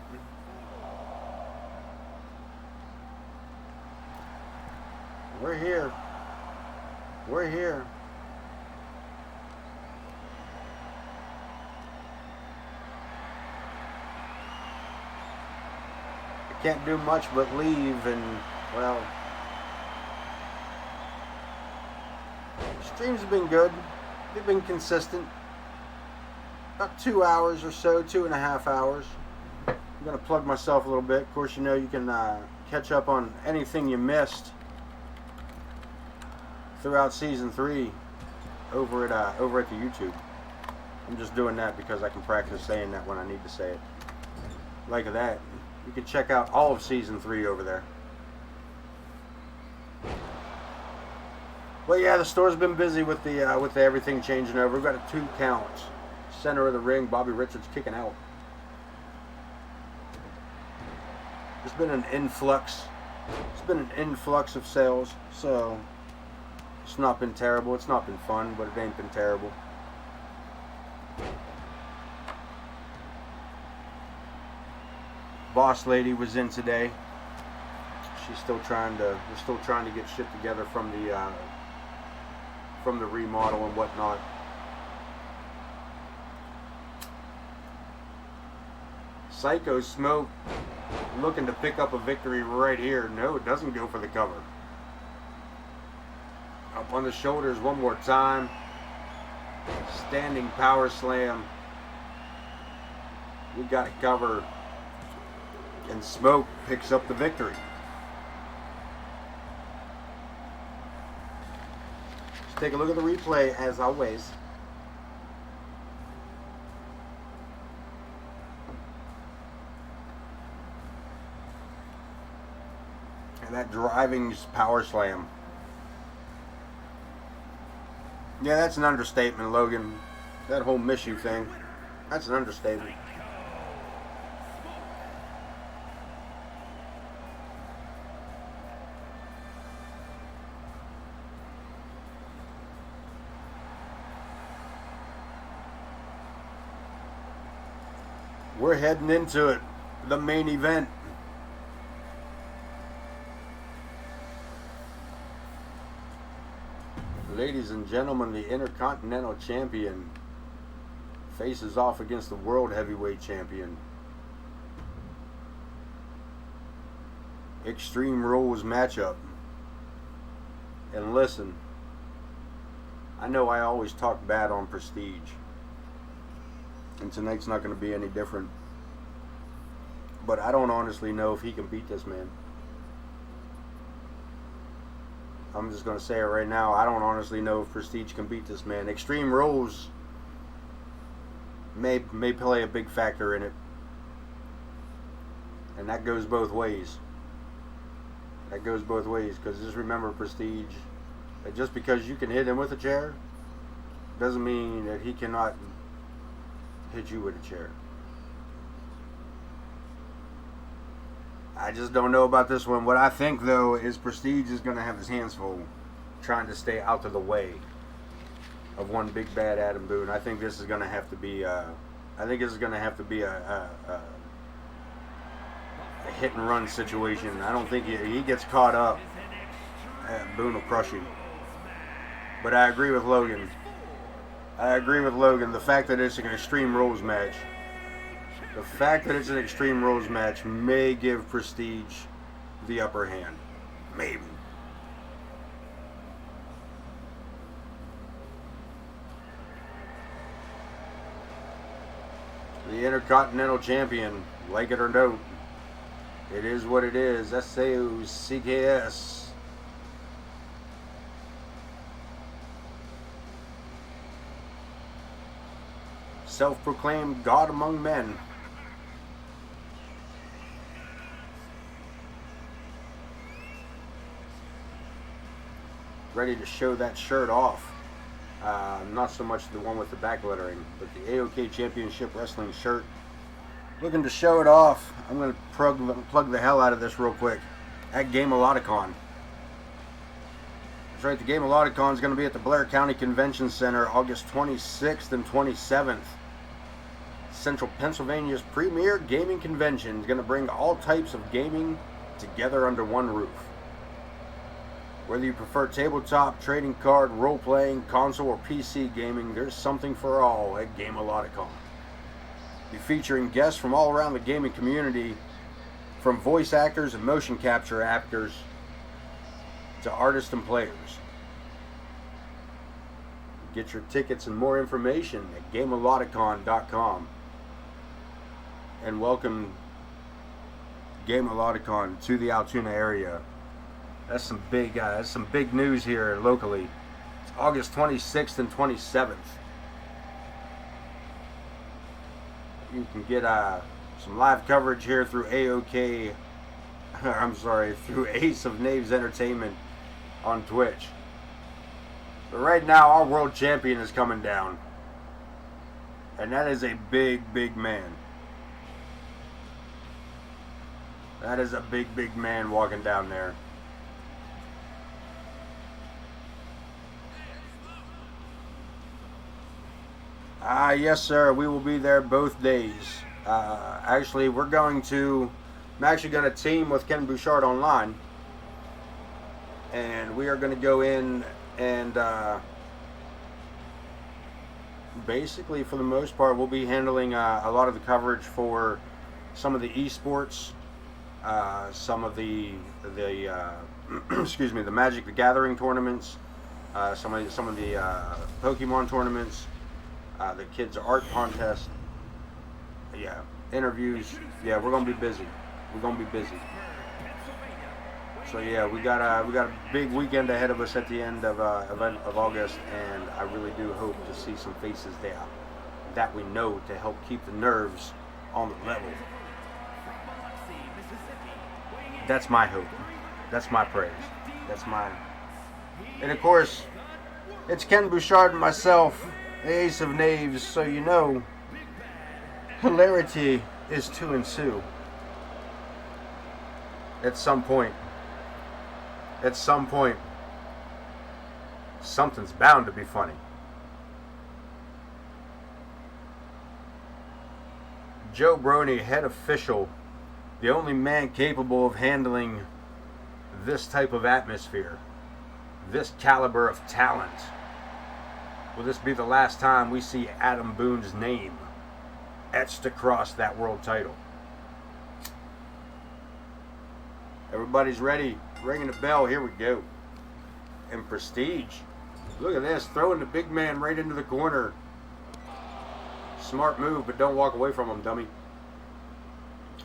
we're here. We're here. I can't do much but leave, and well, streams have been good. They've been consistent. About 2 hours or so, 2.5 hours. I'm going to plug myself a little bit. Of course, you know you can catch up on anything you missed throughout season 3 over at the YouTube. I'm just doing that because I can practice saying that when I need to say it. Like that. You can check out all of season 3 over there. Well, yeah, the store's been busy with the everything changing over. We've got a 2 count. Center of the ring, Bobby Richards kicking out. There's been an influx. It's been an influx of sales, so it's not been terrible. It's not been fun, but it ain't been terrible. Boss lady was in today. We're still trying to get shit together from the remodel and whatnot. Syko Smoke looking to pick up a victory right here. No, it doesn't go for the cover. Up on the shoulders one more time. Standing power slam. We got a cover. And Smoke picks up the victory. Let's take a look at the replay as always. And that driving power slam. Yeah, that's an understatement, Logan. That whole miss you thing. That's an understatement. We're heading into it. The main event. Ladies and gentlemen, the Intercontinental Champion faces off against the World Heavyweight Champion. Extreme Rules matchup. And listen, I know I always talk bad on Prestige. And tonight's not going to be any different. But I don't honestly know if he can beat this man. I'm just going to say it right now. I don't honestly know if Prestige can beat this man. Extreme Rules may play a big factor in it. And that goes both ways. That goes both ways. Because just remember, Prestige, that just because you can hit him with a chair doesn't mean that he cannot hit you with a chair. I just don't know about this one. What I think, though, is Prestige is going to have his hands full trying to stay out of the way of one big bad Adam Boone. I think this is going to have to be a hit and run situation. I don't think he gets caught up. Boone will crush him. But I agree with Logan. The fact that it's an Extreme Rules match. The fact that it's an Extreme Rules match may give Prestige the upper hand. Maybe. The Intercontinental Champion, like it or don't, it is what it is. SAOCKS. Self-proclaimed God among men. Ready to show that shirt off. Not so much the one with the back lettering, but the AOK Championship Wrestling shirt. Looking to show it off. I'm going to plug the hell out of this real quick. At Gameloticon. That's right, the Gameloticon is going to be at the Blair County Convention Center August 26th and 27th. Central Pennsylvania's premier gaming convention is going to bring all types of gaming together under one roof. Whether you prefer tabletop, trading card, role-playing, console, or PC gaming, there's something for all at Gameloticon. Be featuring guests from all around the gaming community, from voice actors and motion capture actors to artists and players. Get your tickets and more information at Gameloticon.com. And welcome Gameloticon to the Altoona area. That's some big news here locally. It's August 26th and 27th. You can get some live coverage here through AOK. Through Ace of Knaves Entertainment on Twitch. But right now, our world champion is coming down, and that is a big, big man. That is a big, big man walking down there. Yes, sir. We will be there both days. Actually, I'm actually going to team with Ken Bouchard online. And we are going to go in and basically, for the most part, we'll be handling a lot of the coverage for some of the esports, some of the excuse me, the Magic the Gathering tournaments, some of the Pokemon tournaments, the kids art contest. Yeah, interviews. Yeah, we're gonna be busy. So yeah, we got a big weekend ahead of us at the end of August, and I really do hope to see some faces there that we know to help keep the nerves on the level. That's my hope. That's my praise. And of course, it's Ken Bouchard and myself, the Ace of Knaves, so you know, hilarity is to ensue. At some point, something's bound to be funny. Joe Brony, head official, the only man capable of handling this type of atmosphere, this caliber of talent. Will this be the last time we see Adam Boone's name etched across that world title? Everybody's ready. Ringing the bell. Here we go. And Prestige. Look at this. Throwing the big man right into the corner. Smart move, but don't walk away from him, dummy.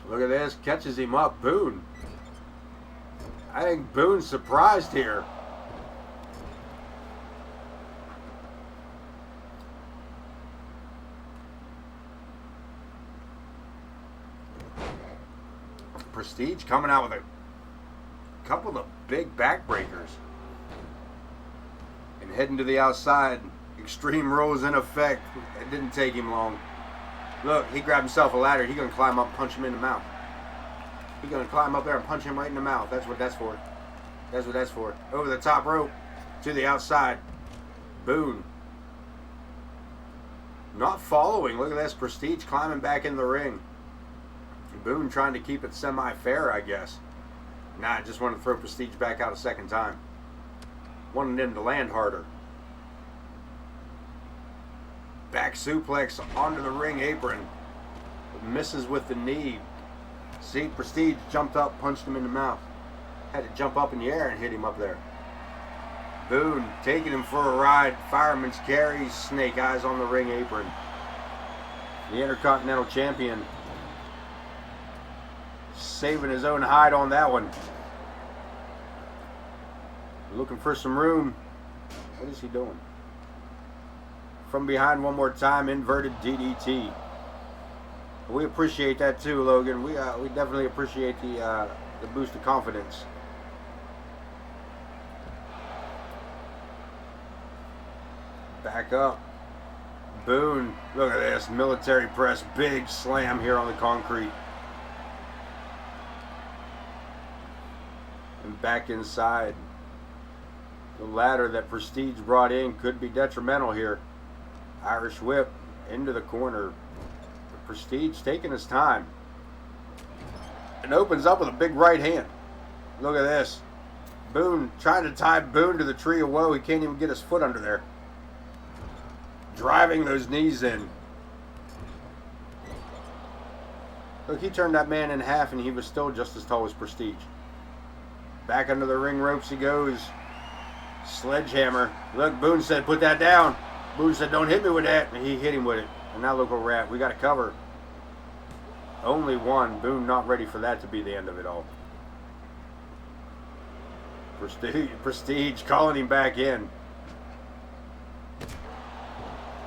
Look at this. Catches him up. Boone. I think Boone's surprised here. Prestige coming out with a couple of big backbreakers. And heading to the outside. Extreme Rules in effect. It didn't take him long. Look, he grabbed himself a ladder. He's going to climb up and punch him in the mouth. He's going to climb up there and punch him right in the mouth. That's what that's for. That's what that's for. Over the top rope to the outside. Boone. Not following. Look at this. Prestige climbing back in the ring. Boone trying to keep it semi-fair, I guess. Nah, just wanted to throw Prestige back out a second time. Wanted him to land harder. Back suplex onto the ring apron. Misses with the knee. See, Prestige jumped up, punched him in the mouth. Had to jump up in the air and hit him up there. Boone taking him for a ride. Fireman's carry. Snake eyes on the ring apron. The Intercontinental Champion saving his own hide on that one. Looking for some room. What is he doing? From behind one more time, inverted DDT. We appreciate that too, Logan. We definitely appreciate the boost of confidence. Back up. Boone. Look at this. Military press. Big slam here on the concrete. And back inside. The ladder that Prestige brought in could be detrimental here. Irish whip into the corner. Prestige taking his time. And opens up with a big right hand. Look at this. Boone trying to tie Boone to the tree of woe. He can't even get his foot under there. Driving those knees in. Look, he turned that man in half and he was still just as tall as Prestige. Back under the ring ropes he goes. Sledgehammer. Look, Boone said, put that down. Boone said, don't hit me with that. And he hit him with it. And now look where we're at. We got to cover. Only one. Boone not ready for that to be the end of it all. Prestige calling him back in.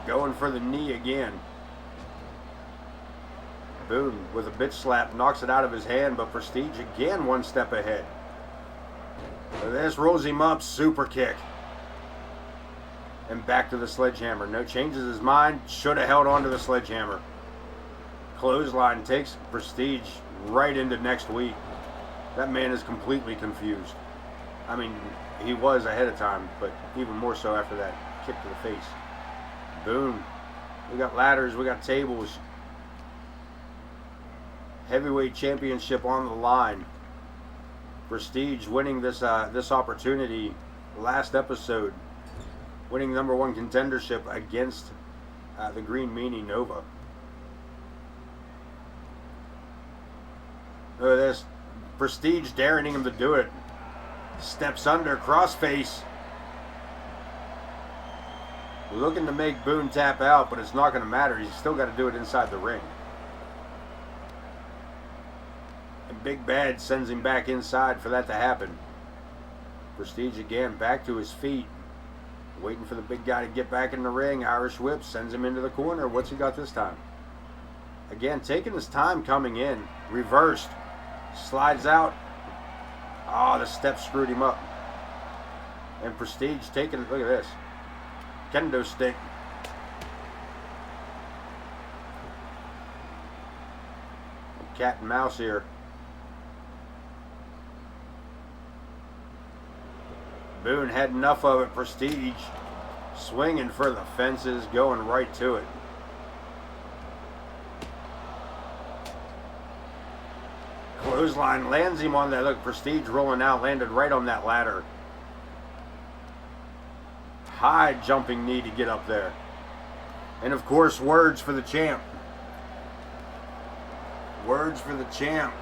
Going for the knee again. Boone with a bitch slap knocks it out of his hand, but Prestige again one step ahead. So this rolls him up, super kick. And back to the sledgehammer. No, changes his mind. Should have held on to the sledgehammer. Clothesline takes Prestige right into next week. That man is completely confused. I mean, he was ahead of time, but even more so after that kick to the face. Boom. We got ladders, we got tables. Heavyweight championship on the line. Prestige winning this opportunity last episode. Winning #1 contendership against the Green Meanie Nova. Look at this. Prestige daring him to do it. Steps under, crossface. Looking to make Boone tap out, but it's not going to matter. He's still got to do it inside the ring. And Big Bad sends him back inside for that to happen. Prestige again back to his feet. Waiting for the big guy to get back in the ring. Irish whip sends him into the corner. What's he got this time? Again, taking his time coming in. Reversed. Slides out. Oh, the step screwed him up. And Prestige taking it. Look at this. Kendo stick. Cat and mouse here. Boone had enough of it. Prestige swinging for the fences, going right to it. Clothesline lands him on that. Look, Prestige rolling out, landed right on that ladder. High jumping knee to get up there. And of course, words for the champ. Words for the champ.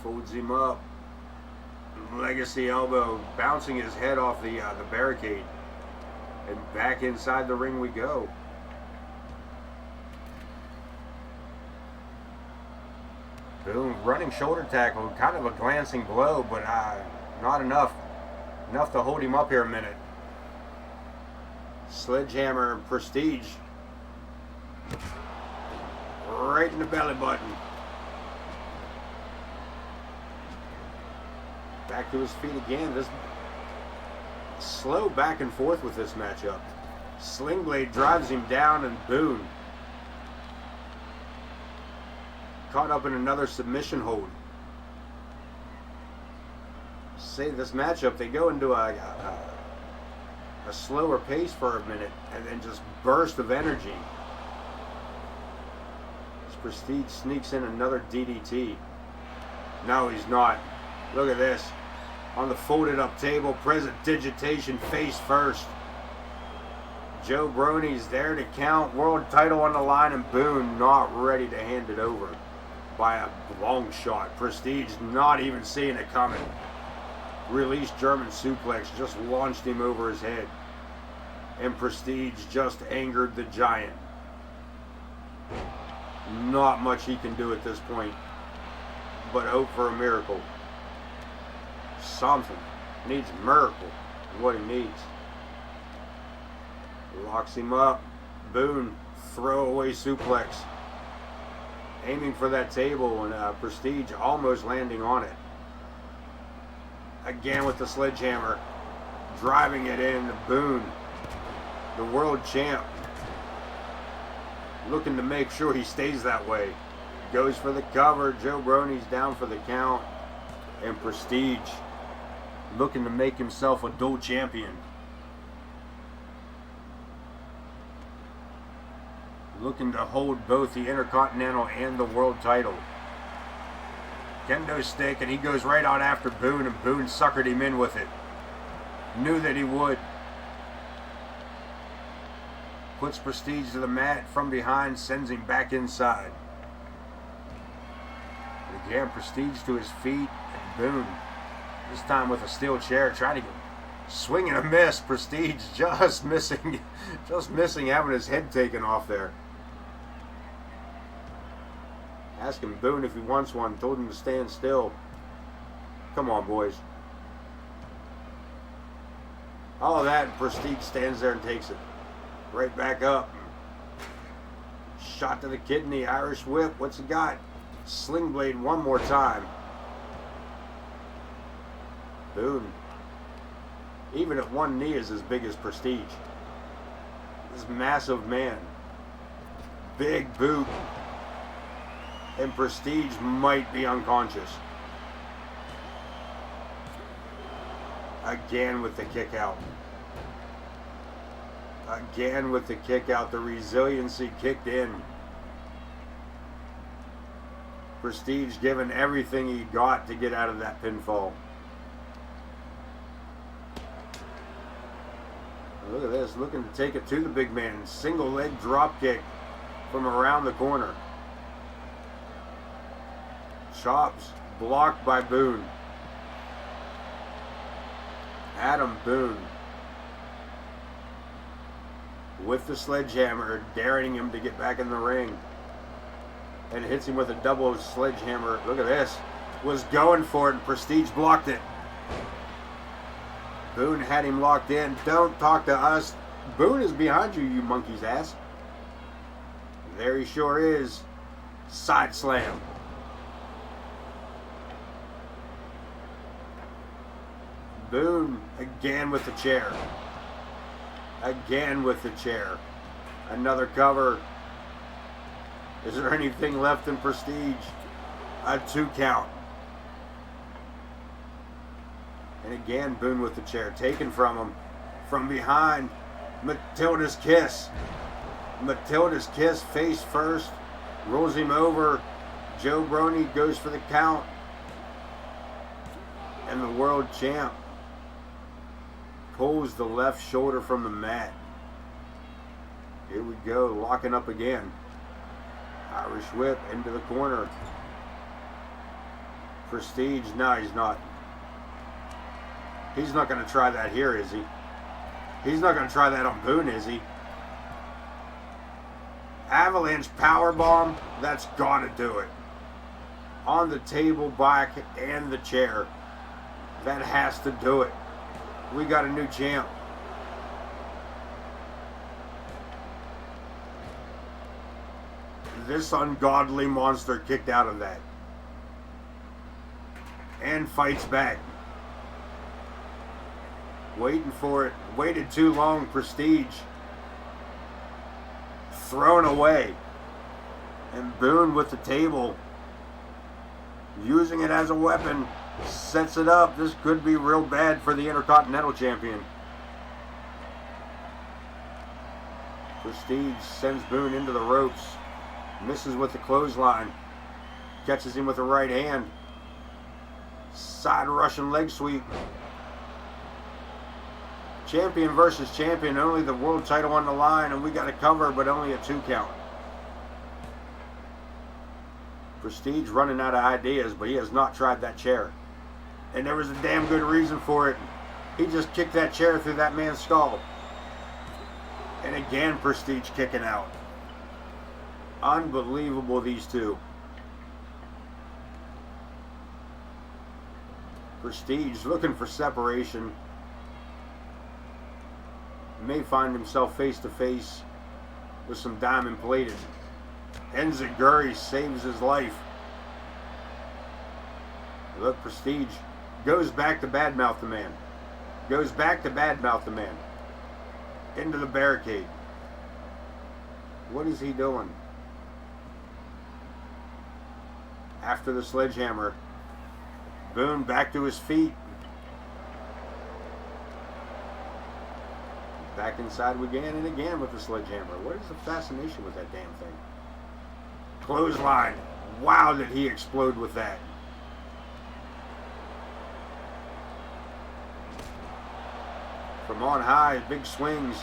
Folds him up. Legacy elbow, bouncing his head off the barricade. And back inside the ring we go. Boom, running shoulder tackle, kind of a glancing blow, but not enough. Enough to hold him up here a minute. Sledgehammer, Prestige. Right in the belly button. Back to his feet again. This slow back and forth with this matchup. Sling Blade drives him down, and Boone caught up in another submission hold. Say this matchup, they go into a slower pace for a minute and then just burst of energy. As Prestige sneaks in another DDT. No, he's not. Look at this. On the folded up table, present digitation face first. Joe Brony's there to count. World title on the line, and Boone not ready to hand it over by a long shot. Prestige not even seeing it coming. Released German suplex just launched him over his head. And Prestige just angered the Giant. Not much he can do at this point, but hope for a miracle. Something. Needs a miracle. What he needs. Locks him up. Boone, throwaway suplex. Aiming for that table, and Prestige almost landing on it. Again with the sledgehammer. Driving it in. Boone, the world champ, looking to make sure he stays that way. Goes for the cover. Joe Brony's down for the count. And Prestige looking to make himself a dual champion. Looking to hold both the Intercontinental and the world title. Kendo stick, and he goes right out after Boone, and Boone suckered him in with it. Knew that he would. Puts Prestige to the mat from behind, sends him back inside. And again, Prestige to his feet, and Boone, this time with a steel chair, trying to swing and a miss. Prestige just missing having his head taken off there. Asking Boone if he wants one, told him to stand still. Come on, boys. All of that, and Prestige stands there and takes it. Right back up. Shot to the kidney, Irish whip. What's he got? Sling Blade one more time. Boone, even at one knee, is as big as Prestige. This massive man. Big boot. And Prestige might be unconscious. Again with the kick out. Again with the kick out. The resiliency kicked in. Prestige given everything he got to get out of that pinfall. Look at this. Looking to take it to the big man. Single leg drop kick from around the corner. Chops blocked by Boone. Adam Boone with the sledgehammer, daring him to get back in the ring. And hits him with a double sledgehammer. Look at this. Was going for it, and Prestige blocked it. Boone had him locked in. Don't talk to us. Boone is behind you, you monkey's ass. There he sure is. Side slam. Boone again with the chair. Again with the chair. Another cover. Is there anything left in Prestige? A 2 count. And again, Boone with the chair. Taken from him. From behind. Matilda's kiss. Matilda's kiss face first. Rolls him over. Joe Brony goes for the count. And the world champ pulls the left shoulder from the mat. Here we go, locking up again. Irish whip into the corner. Prestige, no, he's not. He's not going to try that here, is he? He's not going to try that on Boone, is he? Avalanche powerbomb, that's got to do it. On the table, back, and the chair. That has to do it. We got a new champ. This ungodly monster kicked out of that. And fights back. Waiting for it. Waited too long. Prestige. Thrown away. And Boone with the table. Using it as a weapon. Sets it up. This could be real bad for the Intercontinental Champion. Prestige sends Boone into the ropes. Misses with the clothesline. Catches him with the right hand. Side Russian leg sweep. Champion versus champion. Only the world title on the line, and we got a cover, but only a 2 count. Prestige running out of ideas, but he has not tried that chair. And there was a damn good reason for it. He just kicked that chair through that man's skull. And again, Prestige kicking out. Unbelievable, these two. Prestige looking for separation. May find himself face to face with some diamond plated. Enziguri saves his life. Look, Prestige goes back to badmouth the man. Goes back to badmouth the man. Into the barricade. What is he doing? After the sledgehammer. Boone back to his feet. Back inside again and again with the sledgehammer. What is the fascination with that damn thing? Clothesline. Wow, did he explode with that. From on high, big swings.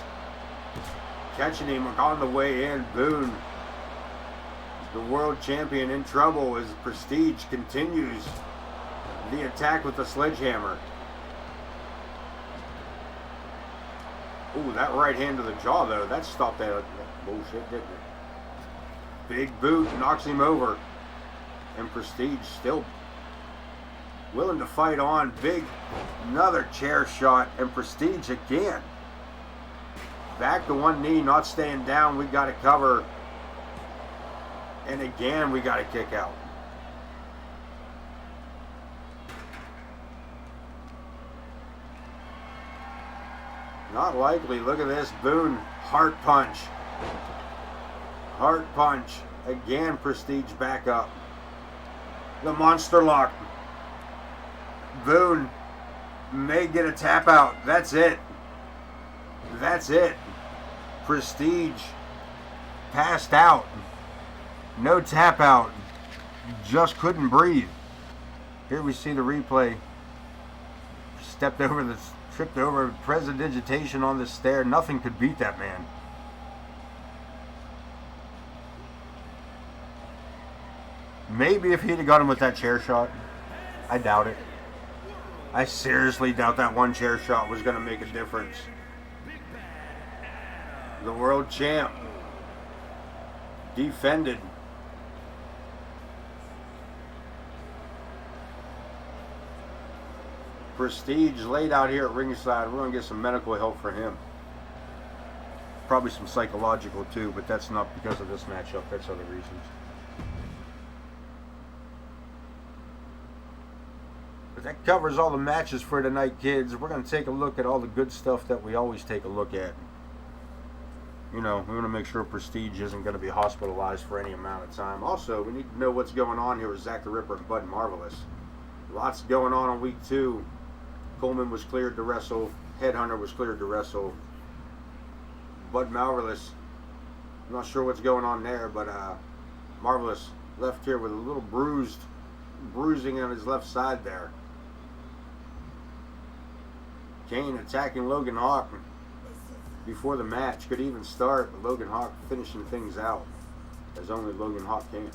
Catching him on the way in. Boone, the world champion, in trouble as Prestige continues the attack with the sledgehammer. Ooh, that right hand to the jaw, though. That stopped that bullshit, didn't it? Big boot knocks him over. And Prestige still willing to fight on. Big, another chair shot. And Prestige again. Back to one knee, not staying down. We got to cover. And again, we got to kick out. Not likely. Look at this. Boone. Heart punch. Heart punch. Again, Prestige back up. The monster lock. Boone may get a tap out. That's it. That's it. Prestige passed out. No tap out. Just couldn't breathe. Here we see the replay. Stepped over the... Tripped over, prestidigitation on the stair. Nothing could beat that man. Maybe if he'd have got him with that chair shot. I doubt it. I seriously doubt that one chair shot was going to make a difference. The world champ defended. Prestige laid out here at ringside. We're going to get some medical help for him. Probably some psychological too, but that's not because of this matchup. That's other reasons. But that covers all the matches for tonight, kids. We're going to take a look at all the good stuff that we always take a look at. You know, we want to make sure Prestige isn't going to be hospitalized for any amount of time. Also, we need to know what's going on here with Zakk the Ripper and Bud Marvelous. Lots going on week 2. Coleman was cleared to wrestle. Headhunter was cleared to wrestle. Bud Marvelous, I'm not sure what's going on there, but Marvelous left here with a little bruising on his left side there. Kane attacking Logan Hawk before the match could even start, but Logan Hawk finishing things out as only Logan Hawk can.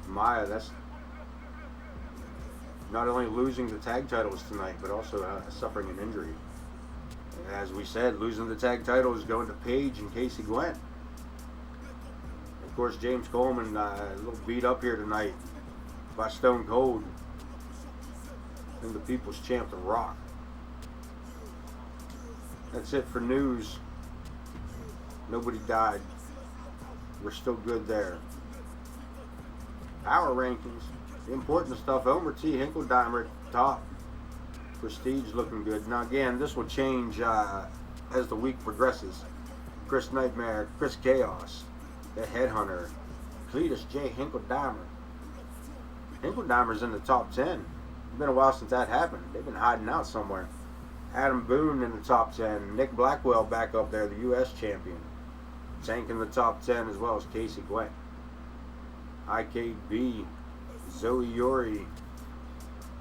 Maya, that's not only losing the tag titles tonight, but also suffering an injury. And as we said, losing the tag titles going to Paige and Nguyen. Of course, James Coleman a little beat up here tonight by Stone Cold and the People's Champ, The Rock. That's it for news. Nobody died. We're still good there. Power rankings. The important stuff. Elmer T. Hinkledeimer at the top. Prestige looking good. Now again, this will change as the week progresses. Chris Nightmare, Chris Chaos, the Headhunter, Cletus J. Hinkledeimer. Hinkledeimer's in the top 10. It's been a while since that happened. They've been hiding out somewhere. Adam Boone in the top 10. Nick Blackwell back up there, the U.S. champion. Tank in the top 10 as well as Casey Gwen. IKB, Zoe Yori,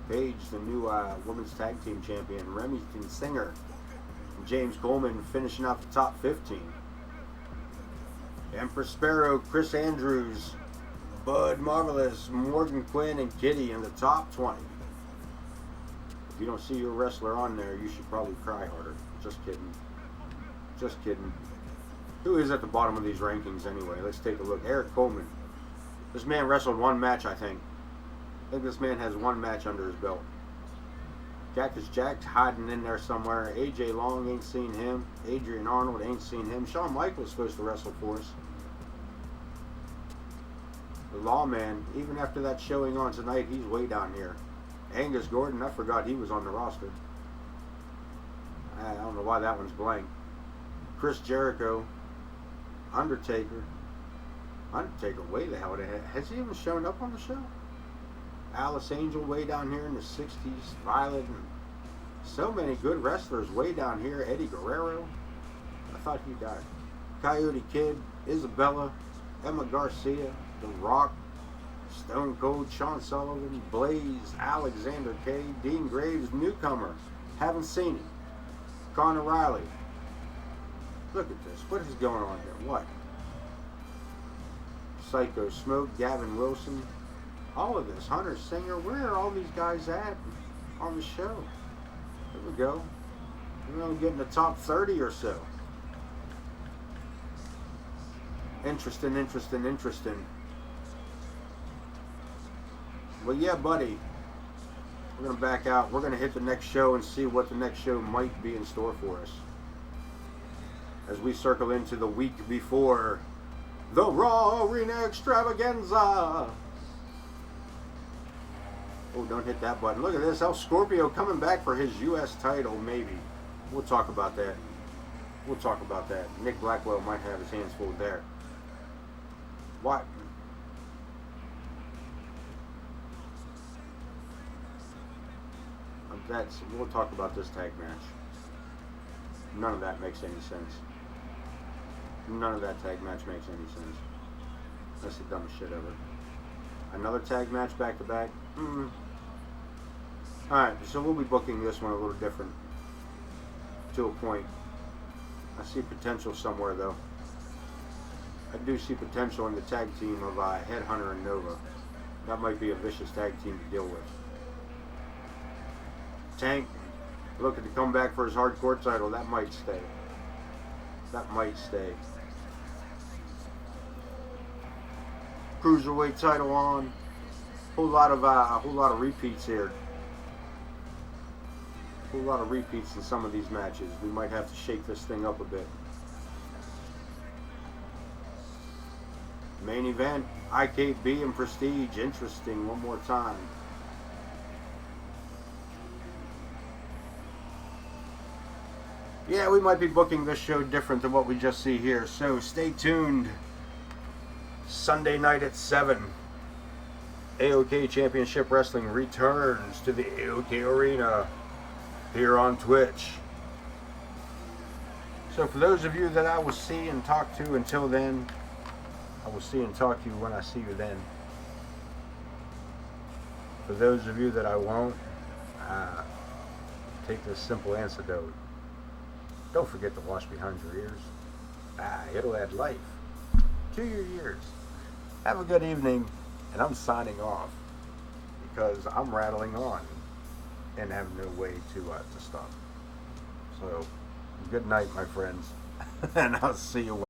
Paige, the new women's tag team champion. Remington Singer, and James Coleman finishing out the top 15. Empress Sparrow, Chris Andrews, Bud Marvelous, Morgan Quinn, and Kitty in the top 20. If you don't see your wrestler on there, you should probably cry harder. Just kidding. Just kidding. Who is at the bottom of these rankings anyway? Let's take a look. Eric Coleman. This man wrestled one match, I think. I think this man has one match under his belt. Cactus Jack's hiding in there somewhere. AJ Long, ain't seen him. Adrian Arnold, ain't seen him. Shawn Michaels supposed to wrestle for us. The Lawman, even after that showing on tonight, he's way down here. Angus Gordon, I forgot he was on the roster. I don't know why that one's blank. Chris Jericho. Undertaker. Undertaker, way the hell ahead. Has he even shown up on the show? Alice Angel way down here in the 60s. Violet. And so many good wrestlers way down here. Eddie Guerrero. I thought he died. Coyote Kid. Isabella. Emma Garcia. The Rock. Stone Cold. Sean Sullivan. Blaze. Alexander K. Dean Graves. Newcomer. Haven't seen him. Connor Riley. Look at this. What is going on here? What? Syko Smoke. Gavin Wilson. All of this. Hunter Singer. Where are all these guys at on the show? There we go. We're only getting the top 30 or so. Interesting, interesting, interesting. Well, yeah, buddy. We're going to back out. We're going to hit the next show and see what the next show might be in store for us. As we circle into the week before the Raw Arena Extravaganza. Oh, don't hit that button. Look at this. El Scorpio coming back for his U.S. title, maybe. We'll talk about that. We'll talk about that. Nick Blackwell might have his hands full there. What? We'll talk about this tag match. None of that makes any sense. None of that tag match makes any sense. That's the dumbest shit ever. Another tag match back to back? Alright, so we'll be booking this one a little different. To a point. I see potential somewhere though. I do see potential in the tag team of Headhunter and Nova. That might be a vicious tag team to deal with. Tank, looking to come back for his hardcore title. That might stay. That might stay. Cruiserweight title on. A whole lot of repeats here. A whole lot of repeats in some of these matches. We might have to shake this thing up a bit. Main event, IKB and Prestige. Interesting. One more time. Yeah, we might be booking this show different than what we just see here. So stay tuned. Sunday night at 7. AOK Championship Wrestling returns to the AOK Arena here on Twitch. So for those of you that I will see and talk to until then, I will see and talk to you when I see you then. For those of you that I won't, take this simple antidote. Don't forget to wash behind your ears. It'll add life to your ears. Have a good evening, and I'm signing off because I'm rattling on and have no way to stop. So, good night, my friends, and I'll see you.